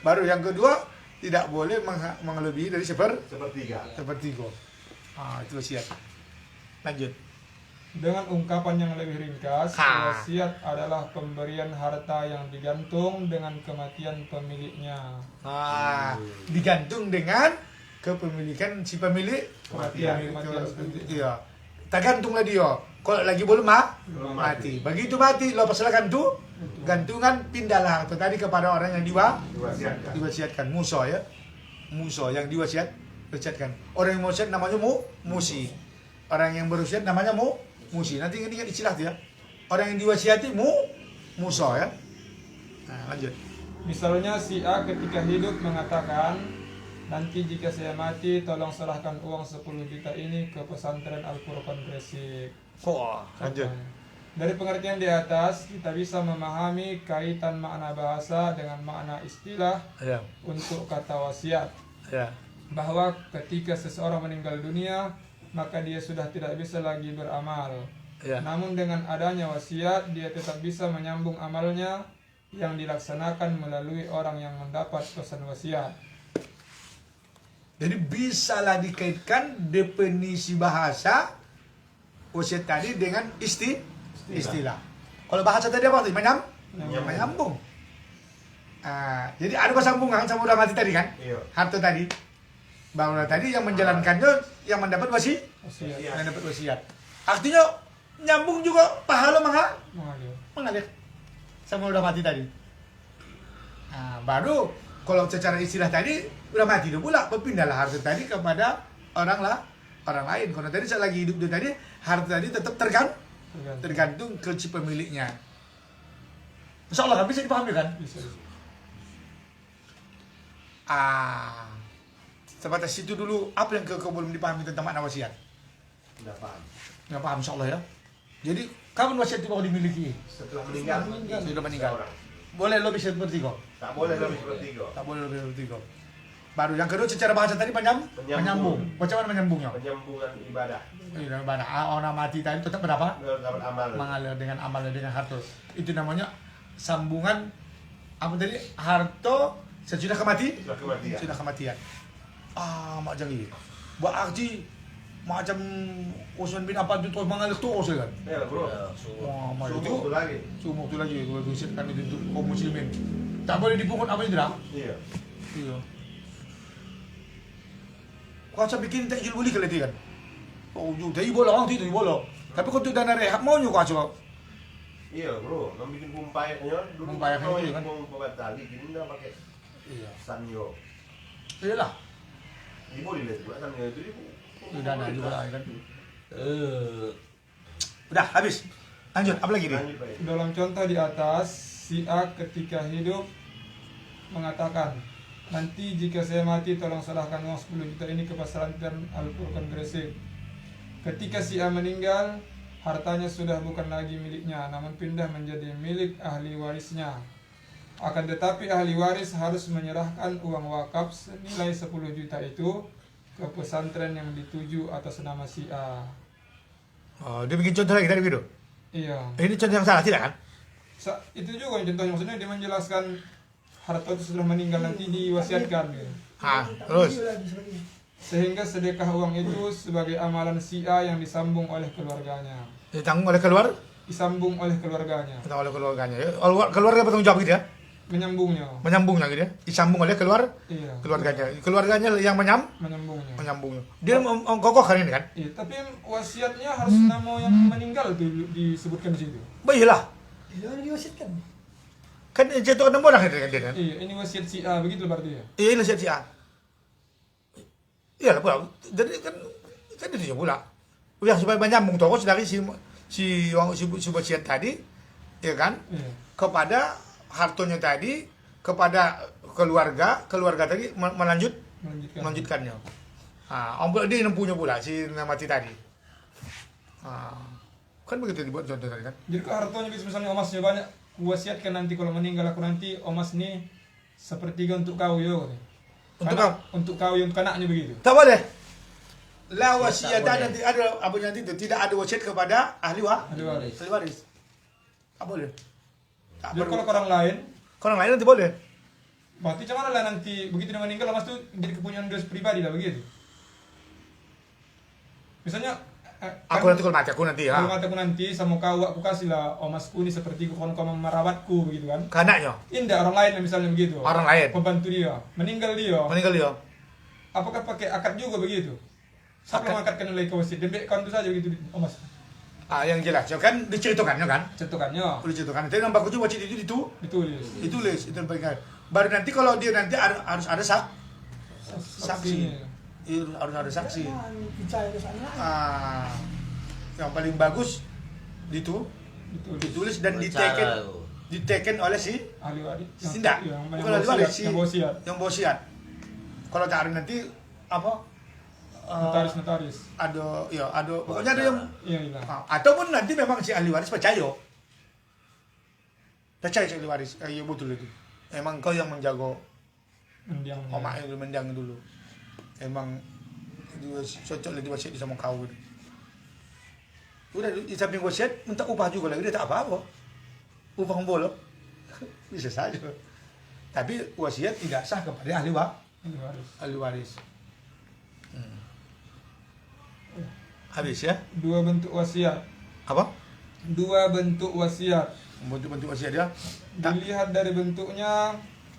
Speaker 1: Baru yang kedua, tidak boleh melebihi dari
Speaker 5: Sepertiga.
Speaker 1: sepertiga. Itu wasiat. Lanjut.
Speaker 2: Dengan ungkapan yang lebih ringkas,
Speaker 1: Ha.
Speaker 2: wasiat adalah pemberian harta yang digantung dengan kematian pemiliknya.
Speaker 1: Digantung dengan kepemilikan si pemilik
Speaker 2: Kematian.
Speaker 1: Iya. Tergantunglah dia. Kalau lagi belum mati. Begitu mati, lepas silakan tu gantungan pindahlah harta tadi kepada orang yang
Speaker 5: Diwasiatkan.
Speaker 1: diwasiatkan. Musa ya. Musa yang wasiatkan. Orang yang wasiat namanya musi. Orang yang berwasiat namanya musi. Nanti ingat istilah itu ya. Orang yang diwasiati musa ya. Nah, lanjut.
Speaker 2: Misalnya si A ketika hidup mengatakan, nanti jika saya mati tolong serahkan uang 10 juta ini ke pesantren Al-Furqan Gresik.
Speaker 1: Lanjut.
Speaker 2: Dari pengertian di atas kita bisa memahami kaitan makna bahasa dengan makna istilah
Speaker 1: Ya.
Speaker 2: untuk kata wasiat,
Speaker 1: Ya.
Speaker 2: bahwa ketika seseorang meninggal dunia maka dia sudah tidak bisa lagi beramal.
Speaker 1: Ya.
Speaker 2: Namun dengan adanya wasiat dia tetap bisa menyambung amalnya yang dilaksanakan melalui orang yang mendapat pesan wasiat.
Speaker 1: Jadi bisalah dikaitkan definisi bahasa wasiat tadi dengan istilah. Kalau bahasa tadi apa? Menyambung. Jadi ada kesambungan sama udah mati tadi kan?
Speaker 5: Iya.
Speaker 1: Harta tadi. Bahwa tadi yang menjalankannya yang mendapat
Speaker 2: Wasiat.
Speaker 1: yang dapat wasiat. Artinya nyambung juga pahala mengalir sama udah mati tadi. Baru kalau secara istilah tadi udah mati dia pula berpindahlah harta tadi kepada orang lain. Kalau tadi saat lagi hidup dia tadi harta tadi tetap tergantung ke si pemiliknya. Insya Allah kan bisa dipahami kan?
Speaker 2: Bisa.
Speaker 1: Sebatas itu dulu apa yang kau belum dipahami tentang makna wasiat?
Speaker 5: Udah paham.
Speaker 1: Nggak paham insya Allah ya. Jadi kapan wasiat itu baru dimiliki?
Speaker 5: Setelah meninggal.
Speaker 1: Sudah meninggal.
Speaker 5: Seorang.
Speaker 1: Boleh lebih seperti kau?
Speaker 5: Tak boleh lebih seperti kau.
Speaker 1: Tak boleh lebih seperti kau. Baru yang kedua secara bahasa tadi menyambung. Macam mana menyambungnya?
Speaker 5: Penyambungan ibadah.
Speaker 1: Orang mati tadi tetap berapa?
Speaker 5: Dapat amal.
Speaker 1: Mengalir dengan amal dengan harta. Itu namanya sambungan apa tadi? Harta sesudah
Speaker 5: Sudah kematian.
Speaker 1: sudah kematian. Macam ini. Berarti macam Usman bin Affan itu terus mengalir terus kan?
Speaker 5: Ya bro.
Speaker 1: Macam itu.
Speaker 5: Sumur tu lagi.
Speaker 1: Sumur tu lagi kalau diusirkan itu untuk kaum muslimin. Tak boleh dipungut apa itu dah?
Speaker 5: Iya.
Speaker 1: Iya. Kau asal bikin tak jual beli kalau kan? Oh, jadi bola orang itu bola. Tapi kau tu dana rehab mau juga kau.
Speaker 5: Iya bro. Yang bikin pumpayaknya dulu.
Speaker 1: Pumpayaknya itu kan?
Speaker 5: Pumpa tali. Kini dah pakai
Speaker 1: Iya.
Speaker 5: sanyo.
Speaker 1: Iyalah.
Speaker 5: Di boleh lihat juga sanyo itu di.
Speaker 1: Itu dana juga lah kan. Udah habis. Lanjut. Apa lagi nih?
Speaker 5: Lanjut baik.
Speaker 2: Dalam contoh di atas, si A ketika hidup mengatakan, nanti jika saya mati tolong serahkan uang 10 juta ini ke pesantren Al-Furqan Gresik. Ketika si A meninggal, hartanya sudah bukan lagi miliknya, namun pindah menjadi milik ahli warisnya. Akan tetapi ahli waris harus menyerahkan uang wakaf senilai 10 juta itu ke pesantren yang dituju atas nama si A.
Speaker 1: Oh, dia bikin contoh lagi tadi begitu.
Speaker 2: Iya.
Speaker 1: Ini contoh yang salah tidak kan?
Speaker 2: Itu juga contohnya, maksudnya dia menjelaskan harta itu setelah meninggal nanti diwasiatkan gitu.
Speaker 1: Terus.
Speaker 2: Sehingga sedekah uang itu sebagai amalan si A yang disambung oleh keluarganya.
Speaker 1: Ditanggung oleh keluarganya.
Speaker 2: Disambung oleh keluarganya.
Speaker 1: Keluarga bertanggung jawab gitu ya?
Speaker 2: Menyambungnya.
Speaker 1: Menyambungnya gitu ya? Disambung oleh
Speaker 2: Iya.
Speaker 1: keluarganya. Keluarganya yang
Speaker 2: Menyambungnya.
Speaker 1: Dia mengkokohkan ini kan?
Speaker 2: Iya, tapi wasiatnya harus nama yang meninggal tuh disebutkan di situ.
Speaker 1: Baiklah.
Speaker 3: Dia diwasiatkan.
Speaker 1: Kan jatuh ke orang itu kan dia kan?
Speaker 2: Iya, ini wasiat si A begitu berarti ya.
Speaker 1: Iya, ini si A. Iyalah pula. Jadi kan itu pula. Udah supaya menyambung tokoh dari si wasiat tadi, ya kan?
Speaker 2: Iya.
Speaker 1: Kepada hartonya tadi, kepada keluarga tadi melanjutkannya. Dia yang punya pula si mati tadi. Kan begitu dibuat contoh tadi kan?
Speaker 2: Jadi kalau hartanya misalnya omasnya banyak, wasiatkan nanti kalau meninggal aku nanti omas nih sepertiga untuk kau yo. Untuk kau yang anaknya begitu.
Speaker 1: Tak boleh. La wasiat
Speaker 4: tak boleh.
Speaker 1: nanti ada apa nanti itu tidak ada wasiat kepada ahli
Speaker 2: waris.
Speaker 1: waris. Tak boleh. Tak
Speaker 2: Jadi
Speaker 1: perlu.
Speaker 2: kalau ke orang lain,
Speaker 1: Orang lain nanti boleh.
Speaker 2: berarti macam mana lah nanti begitu dia meninggal omas tuh jadi kepunyaan dia pribadi lah begitu. Misalnya
Speaker 1: Aku nanti kalau mati aku nanti ya.
Speaker 2: kalau mataku nanti sama kau aku kasih lah omasku ini seperti kau merawatku begitu kan.
Speaker 1: Kanaknya
Speaker 2: Indah orang lain misalnya begitu.
Speaker 1: orang lain
Speaker 2: Pembantu dia meninggal dia.
Speaker 1: meninggal dia.
Speaker 2: Apakah pakai akad juga begitu? Siapa yang mengakadkan nilai kewasiat? Dan kau itu saja begitu omas.
Speaker 1: Yang jelas ya kan diceritakannya kan.
Speaker 2: Cetukannya
Speaker 1: Udah diceritakan. Tapi nampak itu wasiat itu
Speaker 2: ditulis.
Speaker 1: ditulis itu yang paling. Baru nanti kalau dia nanti harus ada saksi.
Speaker 2: Saksi.
Speaker 1: harus ada saksi.
Speaker 3: Percaya ke sana.
Speaker 1: Yang paling bagus ditulis dan diteken oleh si
Speaker 2: ahli waris.
Speaker 1: tidak, bukan ahli waris, si yang bosiat. Kalau tak ada nanti apa?
Speaker 2: Notaris.
Speaker 1: Ada pokoknya ada yang
Speaker 2: Iya.
Speaker 1: ataupun nanti memang si ahli waris percaya si ahli waris. Iya betul itu. Emang kau yang menjaga
Speaker 2: Mendiang.
Speaker 1: omak itu mendiang dulu. Emang dia cocok lagi wasiat sama kau. Udah di samping wasiat minta upah juga lagi, dia tak apa-apa. Upah bolong. Bisa saja. Tapi wasiat tidak sah kepada ahli waris. Habis ya?
Speaker 2: 2 bentuk wasiat.
Speaker 1: Apa?
Speaker 2: 2 bentuk wasiat.
Speaker 1: Bentuk wasiat ya?
Speaker 2: Dilihat dari bentuknya,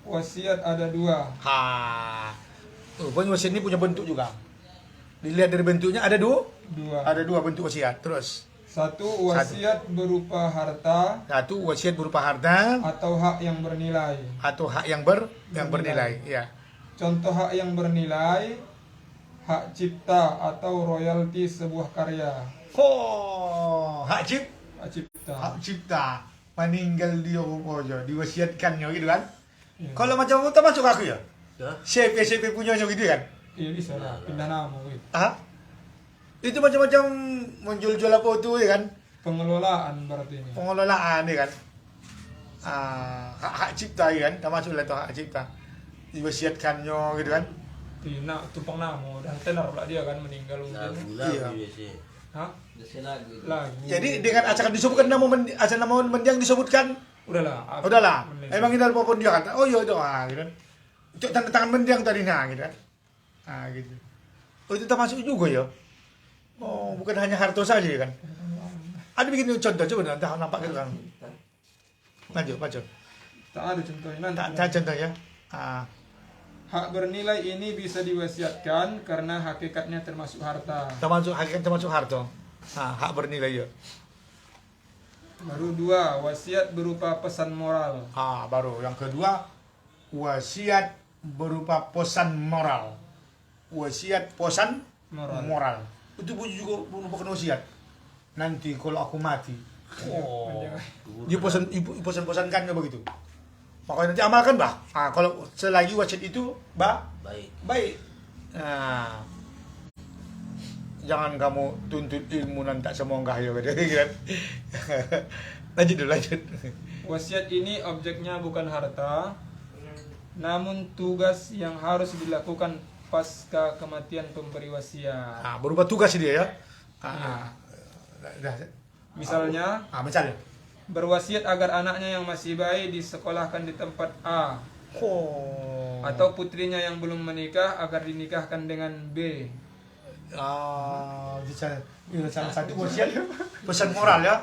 Speaker 2: wasiat ada 2.
Speaker 1: Rupanya wasiat ini punya bentuk juga. Dilihat dari bentuknya ada 2?
Speaker 2: 2.
Speaker 1: Ada 2 bentuk wasiat. Terus?
Speaker 2: 1 wasiat berupa harta
Speaker 1: 1 wasiat berupa harta
Speaker 2: atau hak yang bernilai.
Speaker 1: atau hak yang bernilai. Ya.
Speaker 2: Contoh hak yang bernilai, hak cipta atau royalti sebuah karya.
Speaker 1: Hak
Speaker 2: Cipta.
Speaker 1: cipta. Meninggal dia rupanya, diwasiatkannya gitu kan.
Speaker 2: Iya.
Speaker 1: Kalau macam itu masuk aku ya?
Speaker 4: Ya.
Speaker 1: CP punya gitu kan?
Speaker 2: Iya bisa lah, pindah nama gitu.
Speaker 1: Itu macam-macam menjual-jual apa itu ya kan?
Speaker 2: Pengelolaan berarti ini.
Speaker 1: Pengelolaan ya kan? Hak cipta ya kan? Tak masuk lah itu hak cipta. Diwasiatkannya gitu kan?
Speaker 2: Tina tumpang nama dan tenar pula dia kan meninggal mungkin.
Speaker 1: Iya.
Speaker 2: Hah?
Speaker 4: Lagu.
Speaker 2: Lagu.
Speaker 1: Jadi dengan acara disebutkan nama mendiang disebutkan, udahlah. Emang ini apapun dia kata, oh iya itu gitu kan. Itu tanda tangan mendiang tadi gitu kan. Gitu. Oh itu termasuk juga ya. Oh bukan hanya harta saja ya kan. Ada bikin contoh coba nanti nampak gitu kan. Lanjut.
Speaker 2: Tak ada contohnya nanti.
Speaker 1: Tak contohnya.
Speaker 2: Hak bernilai ini bisa diwasiatkan karena hakikatnya termasuk harta.
Speaker 1: Termasuk harta. Hak bernilai ya.
Speaker 2: Baru 2, wasiat berupa pesan moral.
Speaker 1: Baru yang kedua wasiat berupa pesan moral. Wasiat pesan moral. Itu juga merupakan wasiat. Nanti kalau aku mati, dia pesan-pesankannya begitu. Makanya nanti amalkan bah. Kalau selagi wasiat itu baik. Jangan kamu tuntut ilmu nanti tak semonggah ya kan. Lanjut.
Speaker 2: Wasiat ini objeknya bukan harta, namun tugas yang harus dilakukan pasca kematian pemberi wasiat.
Speaker 1: Berupa tugas dia ya.
Speaker 2: Misalnya,
Speaker 1: misalnya
Speaker 2: berwasiat agar anaknya yang masih bayi disekolahkan di tempat A. Atau putrinya yang belum menikah agar dinikahkan dengan B.
Speaker 1: Salah satu wasiat pesan moral ya.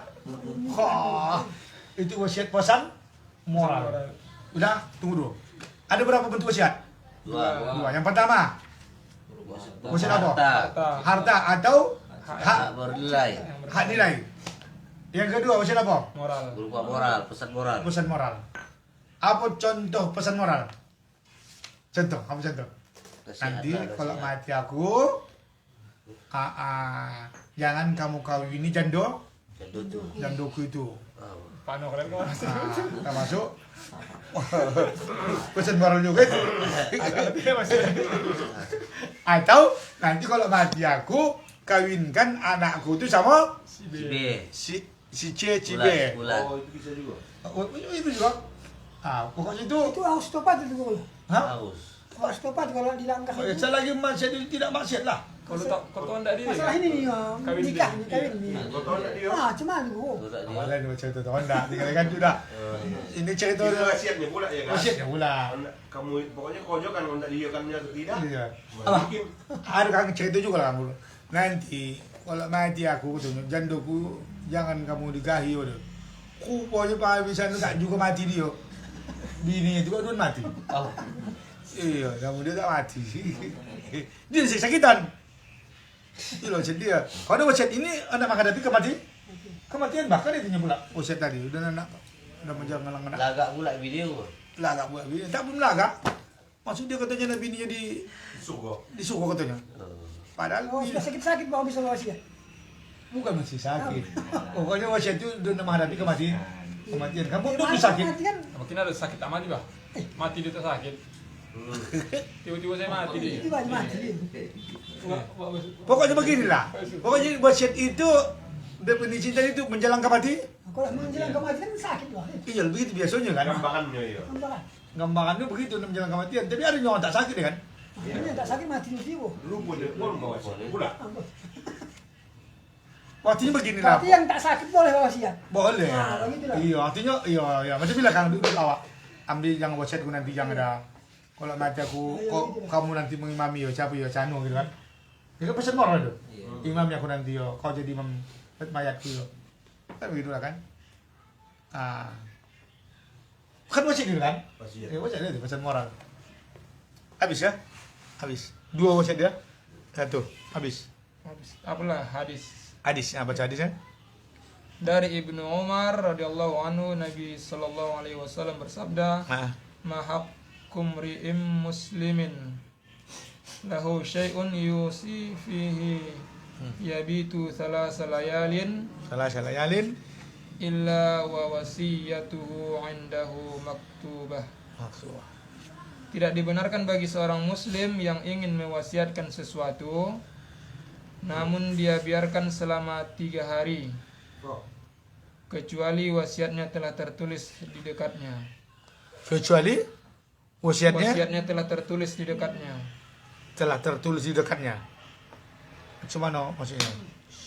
Speaker 1: Itu wasiat pesan moral. Udah, tunggu dulu. Ada berapa bentuk wasiat?
Speaker 4: 2.
Speaker 1: Yang pertama, wasiat apa? Harta atau
Speaker 4: Hak bernilai.
Speaker 1: hak nilai. Yang kedua wasiat apa?
Speaker 2: Moral.
Speaker 4: Berupa moral, pesan moral.
Speaker 1: Pesan moral. Apa contoh pesan moral? Apa contoh? Nanti kalau mati aku, jangan kamu kawini jandoku itu.
Speaker 2: Pano kalian kemana sih?
Speaker 1: Tak masuk. Pesan moral juga itu. Atau nanti kalau mati aku, kawinkan anakku itu sama
Speaker 4: Si B.
Speaker 1: si C, si B.
Speaker 4: Bulan.
Speaker 5: Oh, itu bisa juga.
Speaker 1: Itu juga. Pokoknya itu.
Speaker 3: Itu harus topat itu kalau.
Speaker 4: Harus.
Speaker 3: Harus topat kalau dilangkah itu.
Speaker 1: Selagi maksiat itu tidak maksiat lah.
Speaker 2: Kalau tak diri.
Speaker 3: Masalah ini nih,
Speaker 2: Kawin
Speaker 3: nikah
Speaker 2: diri.
Speaker 3: nih, kawin nih.
Speaker 5: Kau tahu tak dia?
Speaker 3: Cuman gua.
Speaker 4: Betul tak dia?
Speaker 1: Awalnya dua cerita tahun dah, tinggalkan sudah. Ini cerita
Speaker 5: Itu wasiatnya pula ya kan?
Speaker 1: wasiatnya pula.
Speaker 5: Kamu pokoknya kau kan hendak dia kan atau tidak?
Speaker 1: Iya.
Speaker 5: Mungkin
Speaker 1: Ada kan cerita juga lah kamu. Nanti kalau mati aku tuh jandoku jangan kamu digahi udah. Kupanya Pak bisa tak juga mati dia. Bini itu kan mati. Iya, kamu dia tak mati. Dia sakitan. Itu loh wasiat dia. Kalau ada wasiat ini anak menghadapi kematian bahkan itu pula wasiat tadi udah menjaga anak.
Speaker 4: Lagak pula video.
Speaker 1: Lagak buat bini, tak belum lagak. Maksud dia katanya Nabi ini
Speaker 5: Sugo.
Speaker 1: disuruh katanya. Padahal
Speaker 3: Oh, sudah sakit-sakit baru bisa wasiat.
Speaker 1: bukan masih sakit. Pokoknya wasiat itu udah menghadapi kematian. Kamu tuh sakit.
Speaker 3: Mati kan?
Speaker 2: Mungkin ada sakit amati bah. Mati dia tak sakit. Tiba-tiba saya mati dia.
Speaker 3: Itu mati.
Speaker 1: Pokoknya beginilah. Pokoknya wasiat itu definisi tadi itu menjelang mati.
Speaker 3: Kalau menjelang kematian sakit loh.
Speaker 1: Iya begitu biasanya kan.
Speaker 5: Gambarannya ya.
Speaker 3: Nampak.
Speaker 1: Gambarannya begitu menjelang kematian. Tapi ada yang tak sakit kan?
Speaker 3: Ini tak sakit mati dulu.
Speaker 5: Lu boleh bawa pula.
Speaker 1: Artinya beginilah.
Speaker 3: Tapi yang tak sakit boleh wasiat.
Speaker 1: Boleh.
Speaker 3: Nah, begitulah.
Speaker 1: Iya, artinya iya. Macam bilang kan dulu awak ambil yang wasiatku nanti yang ada. Kalau mati aku, kok kamu nanti mengimami yo siapa yo Canu gitu kan. Itu pesan moral itu. Imamnya aku nanti yo, kau jadi imam mayatku yo. Kan begitulah kan. Ah. Kan wasiat gitu kan?
Speaker 5: Wasiat.
Speaker 1: Wasiat itu pesan moral. Habis ya? Habis. 2 wasiat dia. 1. Habis.
Speaker 2: Apalah hadis
Speaker 1: Hadis, baca hadisnya.
Speaker 2: dari Ibnu Umar radhiyallahu anhu, Nabi sallallahu alaihi wasallam bersabda,
Speaker 1: Nah.
Speaker 2: "Ma haqqum ri'im muslimin lahu syai'un yusi fihi yabitu thalatha layalin
Speaker 1: Salah layalin.
Speaker 2: illa wa wasiyatuhu 'indahu maktubah."
Speaker 1: Maksud.
Speaker 2: Tidak dibenarkan bagi seorang muslim yang ingin mewasiatkan sesuatu namun dia biarkan selama 3 hari kecuali wasiatnya telah tertulis di dekatnya.
Speaker 1: Kecuali wasiatnya
Speaker 2: Telah tertulis di dekatnya.
Speaker 1: telah tertulis di dekatnya. Cuma maksudnya.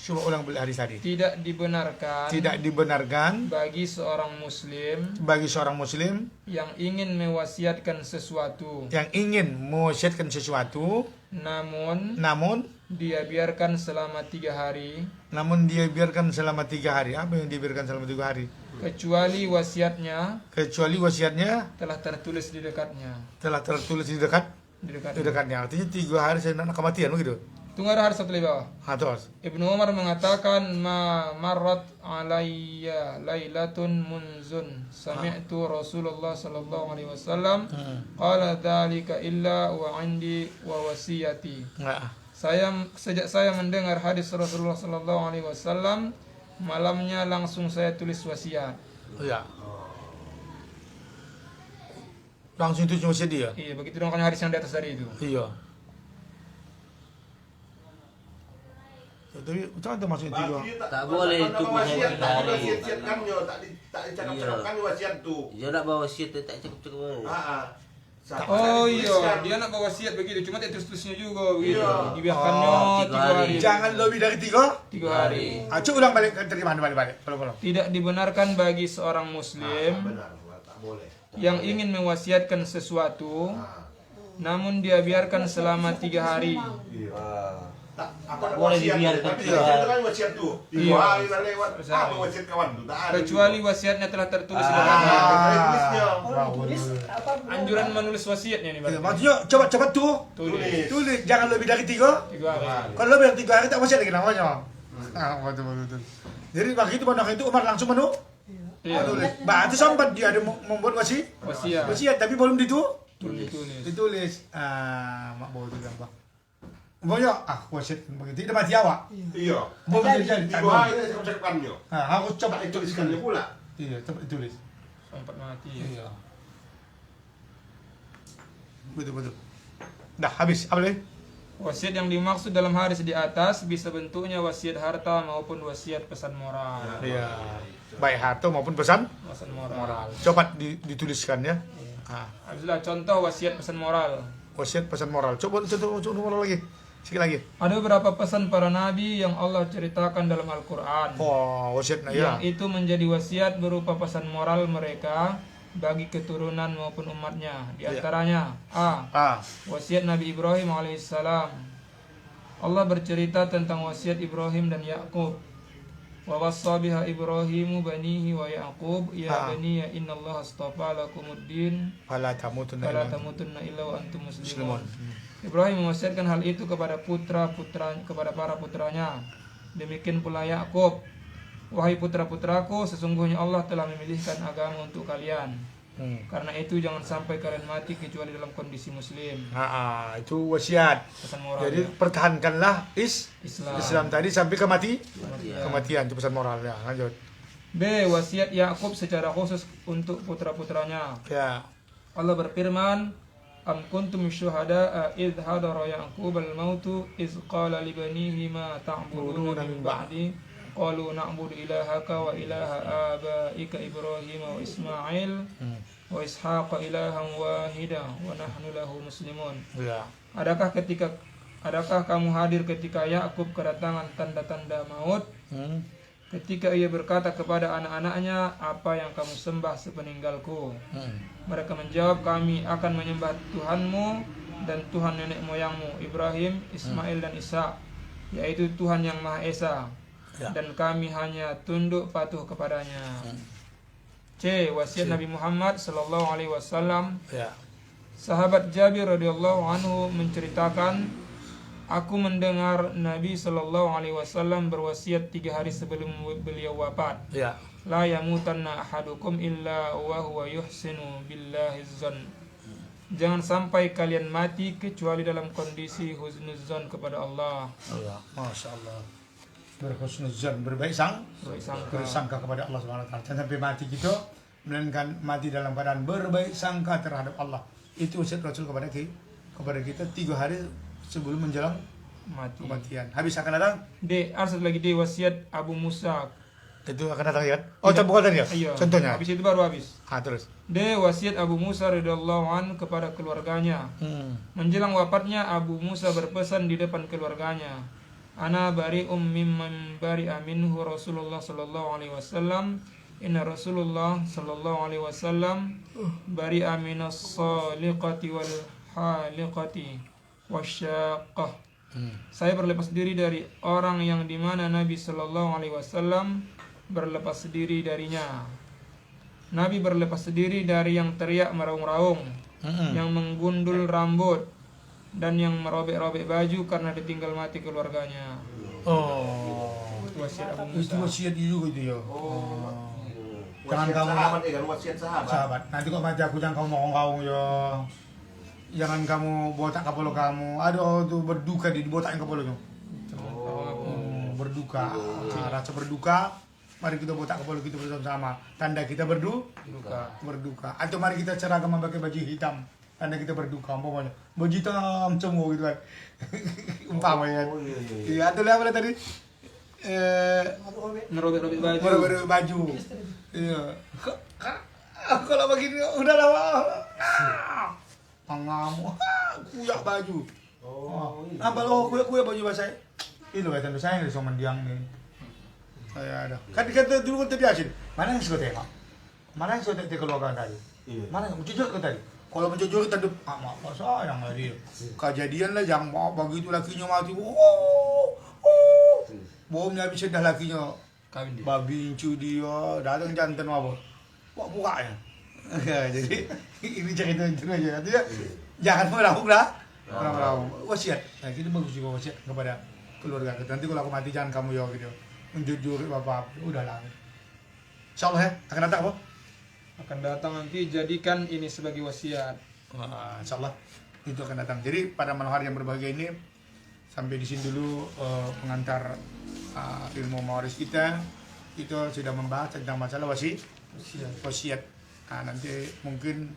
Speaker 1: Coba ulang balik hadis tadi.
Speaker 2: Tidak dibenarkan
Speaker 1: Tidak dibenarkan
Speaker 2: bagi seorang muslim
Speaker 1: bagi seorang muslim
Speaker 2: yang ingin mewasiatkan sesuatu
Speaker 1: yang ingin mewasiatkan sesuatu namun
Speaker 2: dia biarkan selama 3 hari
Speaker 1: dia biarkan selama 3 hari. Apa yang dibiarkan selama 3 hari?
Speaker 2: kecuali wasiatnya
Speaker 1: Telah tertulis
Speaker 2: di dekatnya.
Speaker 1: di
Speaker 2: Di dekatnya.
Speaker 1: dekatnya. Artinya 3 hari saya nak kematian begitu.
Speaker 2: Tunggu ada hadis satu lagi bawah.
Speaker 1: Terus.
Speaker 2: Ibnu Umar mengatakan, ma marrat alayya lailatun munzun sami'tu Rasulullah sallallahu alaihi wasallam qala dzalika illa wa indi wa wasiyati. Sejak saya mendengar hadis Rasulullah sallallahu alaihi wasallam, malamnya langsung saya tulis wasiat.
Speaker 1: Iya. Langsung itu cuma dia.
Speaker 2: Iya, begitu dong kan hadis yang di atas tadi itu.
Speaker 1: Iya. Tapi macam maksudnya 3?
Speaker 4: Tak boleh itu
Speaker 5: wasiat,
Speaker 4: menghadiri
Speaker 5: tak
Speaker 4: hari.
Speaker 5: boleh wasiatkannya, tak dicakap-cakapkan wasiat tu.
Speaker 4: Dia nak bawa wasiat tak cakap-cakap.
Speaker 2: Oh iya, dia nak bawa wasiat begitu, cuma tak tulis-tulisnya juga begitu.
Speaker 5: Iya.
Speaker 2: Dibiarkannya
Speaker 4: Oh,
Speaker 2: 3
Speaker 4: 3
Speaker 2: hari.
Speaker 4: hari.
Speaker 1: Jangan lebih dari 3.
Speaker 2: 3 hari.
Speaker 1: Coba ulang balik terima balik. Tolong.
Speaker 2: Tidak dibenarkan bagi seorang muslim
Speaker 5: Benar, tak boleh.
Speaker 2: yang ingin mewasiatkan sesuatu namun dia biarkan selama 3 hari
Speaker 5: Tak, apa nak
Speaker 4: Boleh
Speaker 5: wasiat tu?
Speaker 4: dibiarkan
Speaker 5: Tapi
Speaker 4: tiga
Speaker 5: wasiat tu
Speaker 4: hari.
Speaker 5: kan wasiat tu.
Speaker 2: Iya.
Speaker 5: 2 hari dah lewat.
Speaker 2: Sehari.
Speaker 5: Apa wasiat kawan tu? Tak ada.
Speaker 2: kecuali wasiatnya telah tertulis di
Speaker 5: Ah,
Speaker 2: dekatnya.
Speaker 5: ada tulisnya.
Speaker 3: Orang tulis apa?
Speaker 2: Anjuran menulis wasiatnya nih, Bang.
Speaker 1: Maksudnya cepat-cepat tu.
Speaker 2: Tulis
Speaker 1: Tulis jangan lebih dari 3.
Speaker 2: 3 hari.
Speaker 1: Kalau lebih dari 3 hari tak wasiat lagi namanya. Betul. Jadi begitu pada itu Umar langsung menulis.
Speaker 2: Iya.
Speaker 1: Berarti sempat dia ada membuat
Speaker 2: Wasiat.
Speaker 1: wasiat tapi belum
Speaker 2: Tulis.
Speaker 1: ditulis. Mak bawa itu gambar. Pokoknya wasiat begitu tidak mati awak.
Speaker 5: Iya.
Speaker 1: Mau jadi
Speaker 5: 3 hari tak cakap-cakapkannya.
Speaker 1: harus cepat
Speaker 5: Tak dituliskannya pula.
Speaker 1: Iya, cepat ditulis.
Speaker 2: Sempat mati.
Speaker 1: Iya. Betul. Dah habis. Apa lagi?
Speaker 2: Wasiat yang dimaksud dalam hadis di atas bisa bentuknya wasiat harta maupun wasiat pesan moral.
Speaker 1: Iya. Baik harta maupun pesan
Speaker 2: Pesan moral.
Speaker 1: cepat dituliskan ya.
Speaker 2: Habislah contoh wasiat pesan moral.
Speaker 1: Wasiat pesan moral. Coba contoh moral lagi. Sekali lagi.
Speaker 2: Ada beberapa pesan para nabi yang Allah ceritakan dalam Al-Quran.
Speaker 1: Oh, wasiatnya ya.
Speaker 2: Yang itu menjadi wasiat berupa pesan moral mereka bagi keturunan maupun umatnya. Di antaranya wasiat Nabi Ibrahim alaihissalam. Allah bercerita tentang wasiat Ibrahim dan Yakub. Wa wassa biha Ibrahimu banihi wa Yaqub ya bani innallaha astafa lakumuddin
Speaker 1: Fala tamutunna
Speaker 2: fala
Speaker 1: illa
Speaker 2: tamutunna illa wa antum
Speaker 1: muslimun.
Speaker 2: muslimun. Ibrahim mewasiatkan hal itu kepada kepada para putranya. Demikian pula Yakub, wahai putra-putraku, sesungguhnya Allah telah memilihkan agama untuk kalian. Karena itu jangan sampai kalian mati kecuali dalam kondisi muslim.
Speaker 1: Itu wasiat.
Speaker 2: Pesan moral.
Speaker 1: Jadi pertahankanlah Islam tadi sampai kematian. Itu pesan moralnya. Lanjut.
Speaker 2: B. Wasiat Yakub secara khusus untuk putra-putranya.
Speaker 1: Ya.
Speaker 2: Allah berfirman, Am kuntum syuhada'a idh hadara Ya'qub al-mautu idh qala li banihi ma ta'buduna min ba'di qalu na'budu ilahaka wa ilaha abaika Ibrahim wa Ismail wa Ishaqa ilahan wahida wa nahnu lahu muslimun.
Speaker 1: Ya.
Speaker 2: Adakah kamu hadir ketika Yakub kedatangan tanda-tanda maut? Ketika ia berkata kepada anak-anaknya, apa yang kamu sembah sepeninggalku? Mereka menjawab, kami akan menyembah Tuhanmu dan Tuhan nenek moyangmu Ibrahim, Ismail dan Ishak, yaitu Tuhan yang Maha Esa, dan kami hanya tunduk patuh kepadanya. C. Wasiat Nabi Muhammad sallallahu alaihi wasallam. Sahabat Jabir radhiyallahu anhu menceritakan, aku mendengar Nabi sallallahu alaihi wasallam berwasiat 3 hari sebelum beliau wafat. La yamutanna ahadukum illa wa huwa yuhsinu billahi zan. Jangan sampai kalian mati kecuali dalam kondisi husnuzan kepada Allah.
Speaker 1: Masya Allah. Berhusnuzan, berbaik sangka kepada Allah Subhanahu wa taala. Jangan sampai mati gitu, melainkan mati dalam keadaan berbaik sangka terhadap Allah. Itu wasiat Rasul kepada kita 3 hari sebelum menjelang kematian. Habis akan datang.
Speaker 2: D. Satu lagi D. Wasiat Abu Musa.
Speaker 1: Itu akan datang ya? Oh, bukan tadi ya?
Speaker 2: Iya.
Speaker 1: Contohnya.
Speaker 2: Habis itu baru habis.
Speaker 1: Terus.
Speaker 2: D. Wasiat Abu Musa radhiyallahu an kepada keluarganya. Menjelang wafatnya, Abu Musa berpesan di depan keluarganya, Ana bari'um mimman bari'a minhu Rasulullah sallallahu alaihi wasallam. Inna Rasulullah sallallahu alaihi wasallam bari'a minas saliqati wal haliqati wasyaqah. Saya berlepas diri dari orang yang dimana Nabi sallallahu alaihi wasallam berlepas diri darinya. Nabi berlepas diri dari yang teriak meraung-raung, yang menggundul rambut, dan yang merobek-robek baju karena ditinggal mati keluarganya. Itu wasiat Abu Musa.
Speaker 1: Itu wasiat juga itu ya. Jangan
Speaker 5: Wasiat
Speaker 1: kamu
Speaker 5: sahabat kan wasiat sahabat.
Speaker 1: Nanti kok mati aku jangan kamu ngomong ya. Jangan kamu botak kepala kamu. Aduh tuh berduka di botakin kepalanya. Berduka. Rasa berduka. Mari kita botak kepala kita bersama-sama. Tanda kita berduka. Atau mari kita ceragam pakai baju hitam. Tanda kita berduka. Umpamanya baju hitam cemu gitu kan. Umpamanya. Iya. Atau apa tadi?
Speaker 2: Merobek-robek baju.
Speaker 1: Merobek baju. Iya. Kalau begini udah lama. Pengamu. Kuyak baju. Apa lo kuyak baju bahasa? Itu kata saya yang sama diang nih. Saya ada. Kan dikata dulu kan terbiasa. Mana yang suka tengok? Mana yang suka tengok keluarga tadi? Mana yang jujur ke tadi? Kalau menjujur tadi, mak sayang lah dia. Kejadian lah yang mau begitu lakinya mati. Bomnya habis dah lakinya. Babi incu dia, datang jantan apa? Buka ya. Jadi ini cerita itu aja. Nanti jangan merauk lah. Merauk. Wasiat. Nah, kita bagus juga wasiat kepada keluarga kita. Nanti kalau aku mati jangan kamu ya gitu. Menjujur bapak, udahlah. Insyaallah ya, akan datang apa?
Speaker 2: Akan datang nanti, jadikan ini sebagai wasiat.
Speaker 1: Insyaallah itu akan datang. Jadi pada malam hari yang berbahagia ini sampai di sini dulu pengantar ilmu mawaris kita. Itu sudah membahas tentang masalah wasiat. Nah, nanti mungkin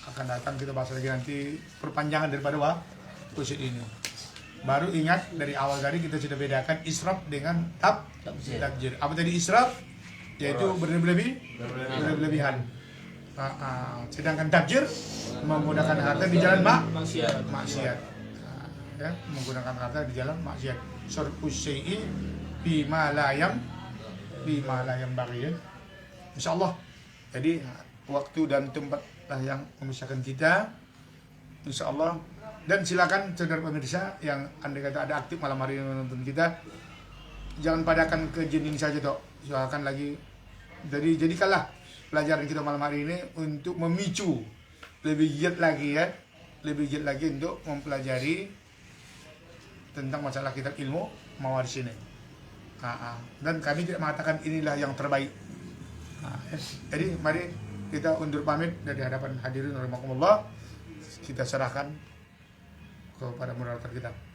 Speaker 1: akan datang kita bahas lagi nanti perpanjangan daripada wasiat ini. Baru ingat dari awal tadi kita sudah bedakan israf dengan tabzir. Apa tadi israf? Yaitu berlebihan. Sedangkan tabzir menggunakan harta di jalan maksiat. Ya, menggunakan harta di jalan maksiat. Sarfus syai'i bima la bagi ya. Insyaallah. Jadi waktu dan tempat lah yang memisahkan kita. Insyaallah. Dan silakan saudara pemirsa yang andai kata ada aktif malam hari ini menonton kita, jangan padakan ke jenis saja toh. Silakan lagi. Jadi jadikanlah pelajaran kita malam hari ini untuk memicu lebih giat lagi ya, lebih giat lagi untuk mempelajari tentang masalah kitab ilmu mawaris ini. Dan kami tidak mengatakan inilah yang terbaik. Jadi mari kita undur pamit dari hadapan hadirin rahimakumullah. Kita serahkan kepada moderator kita.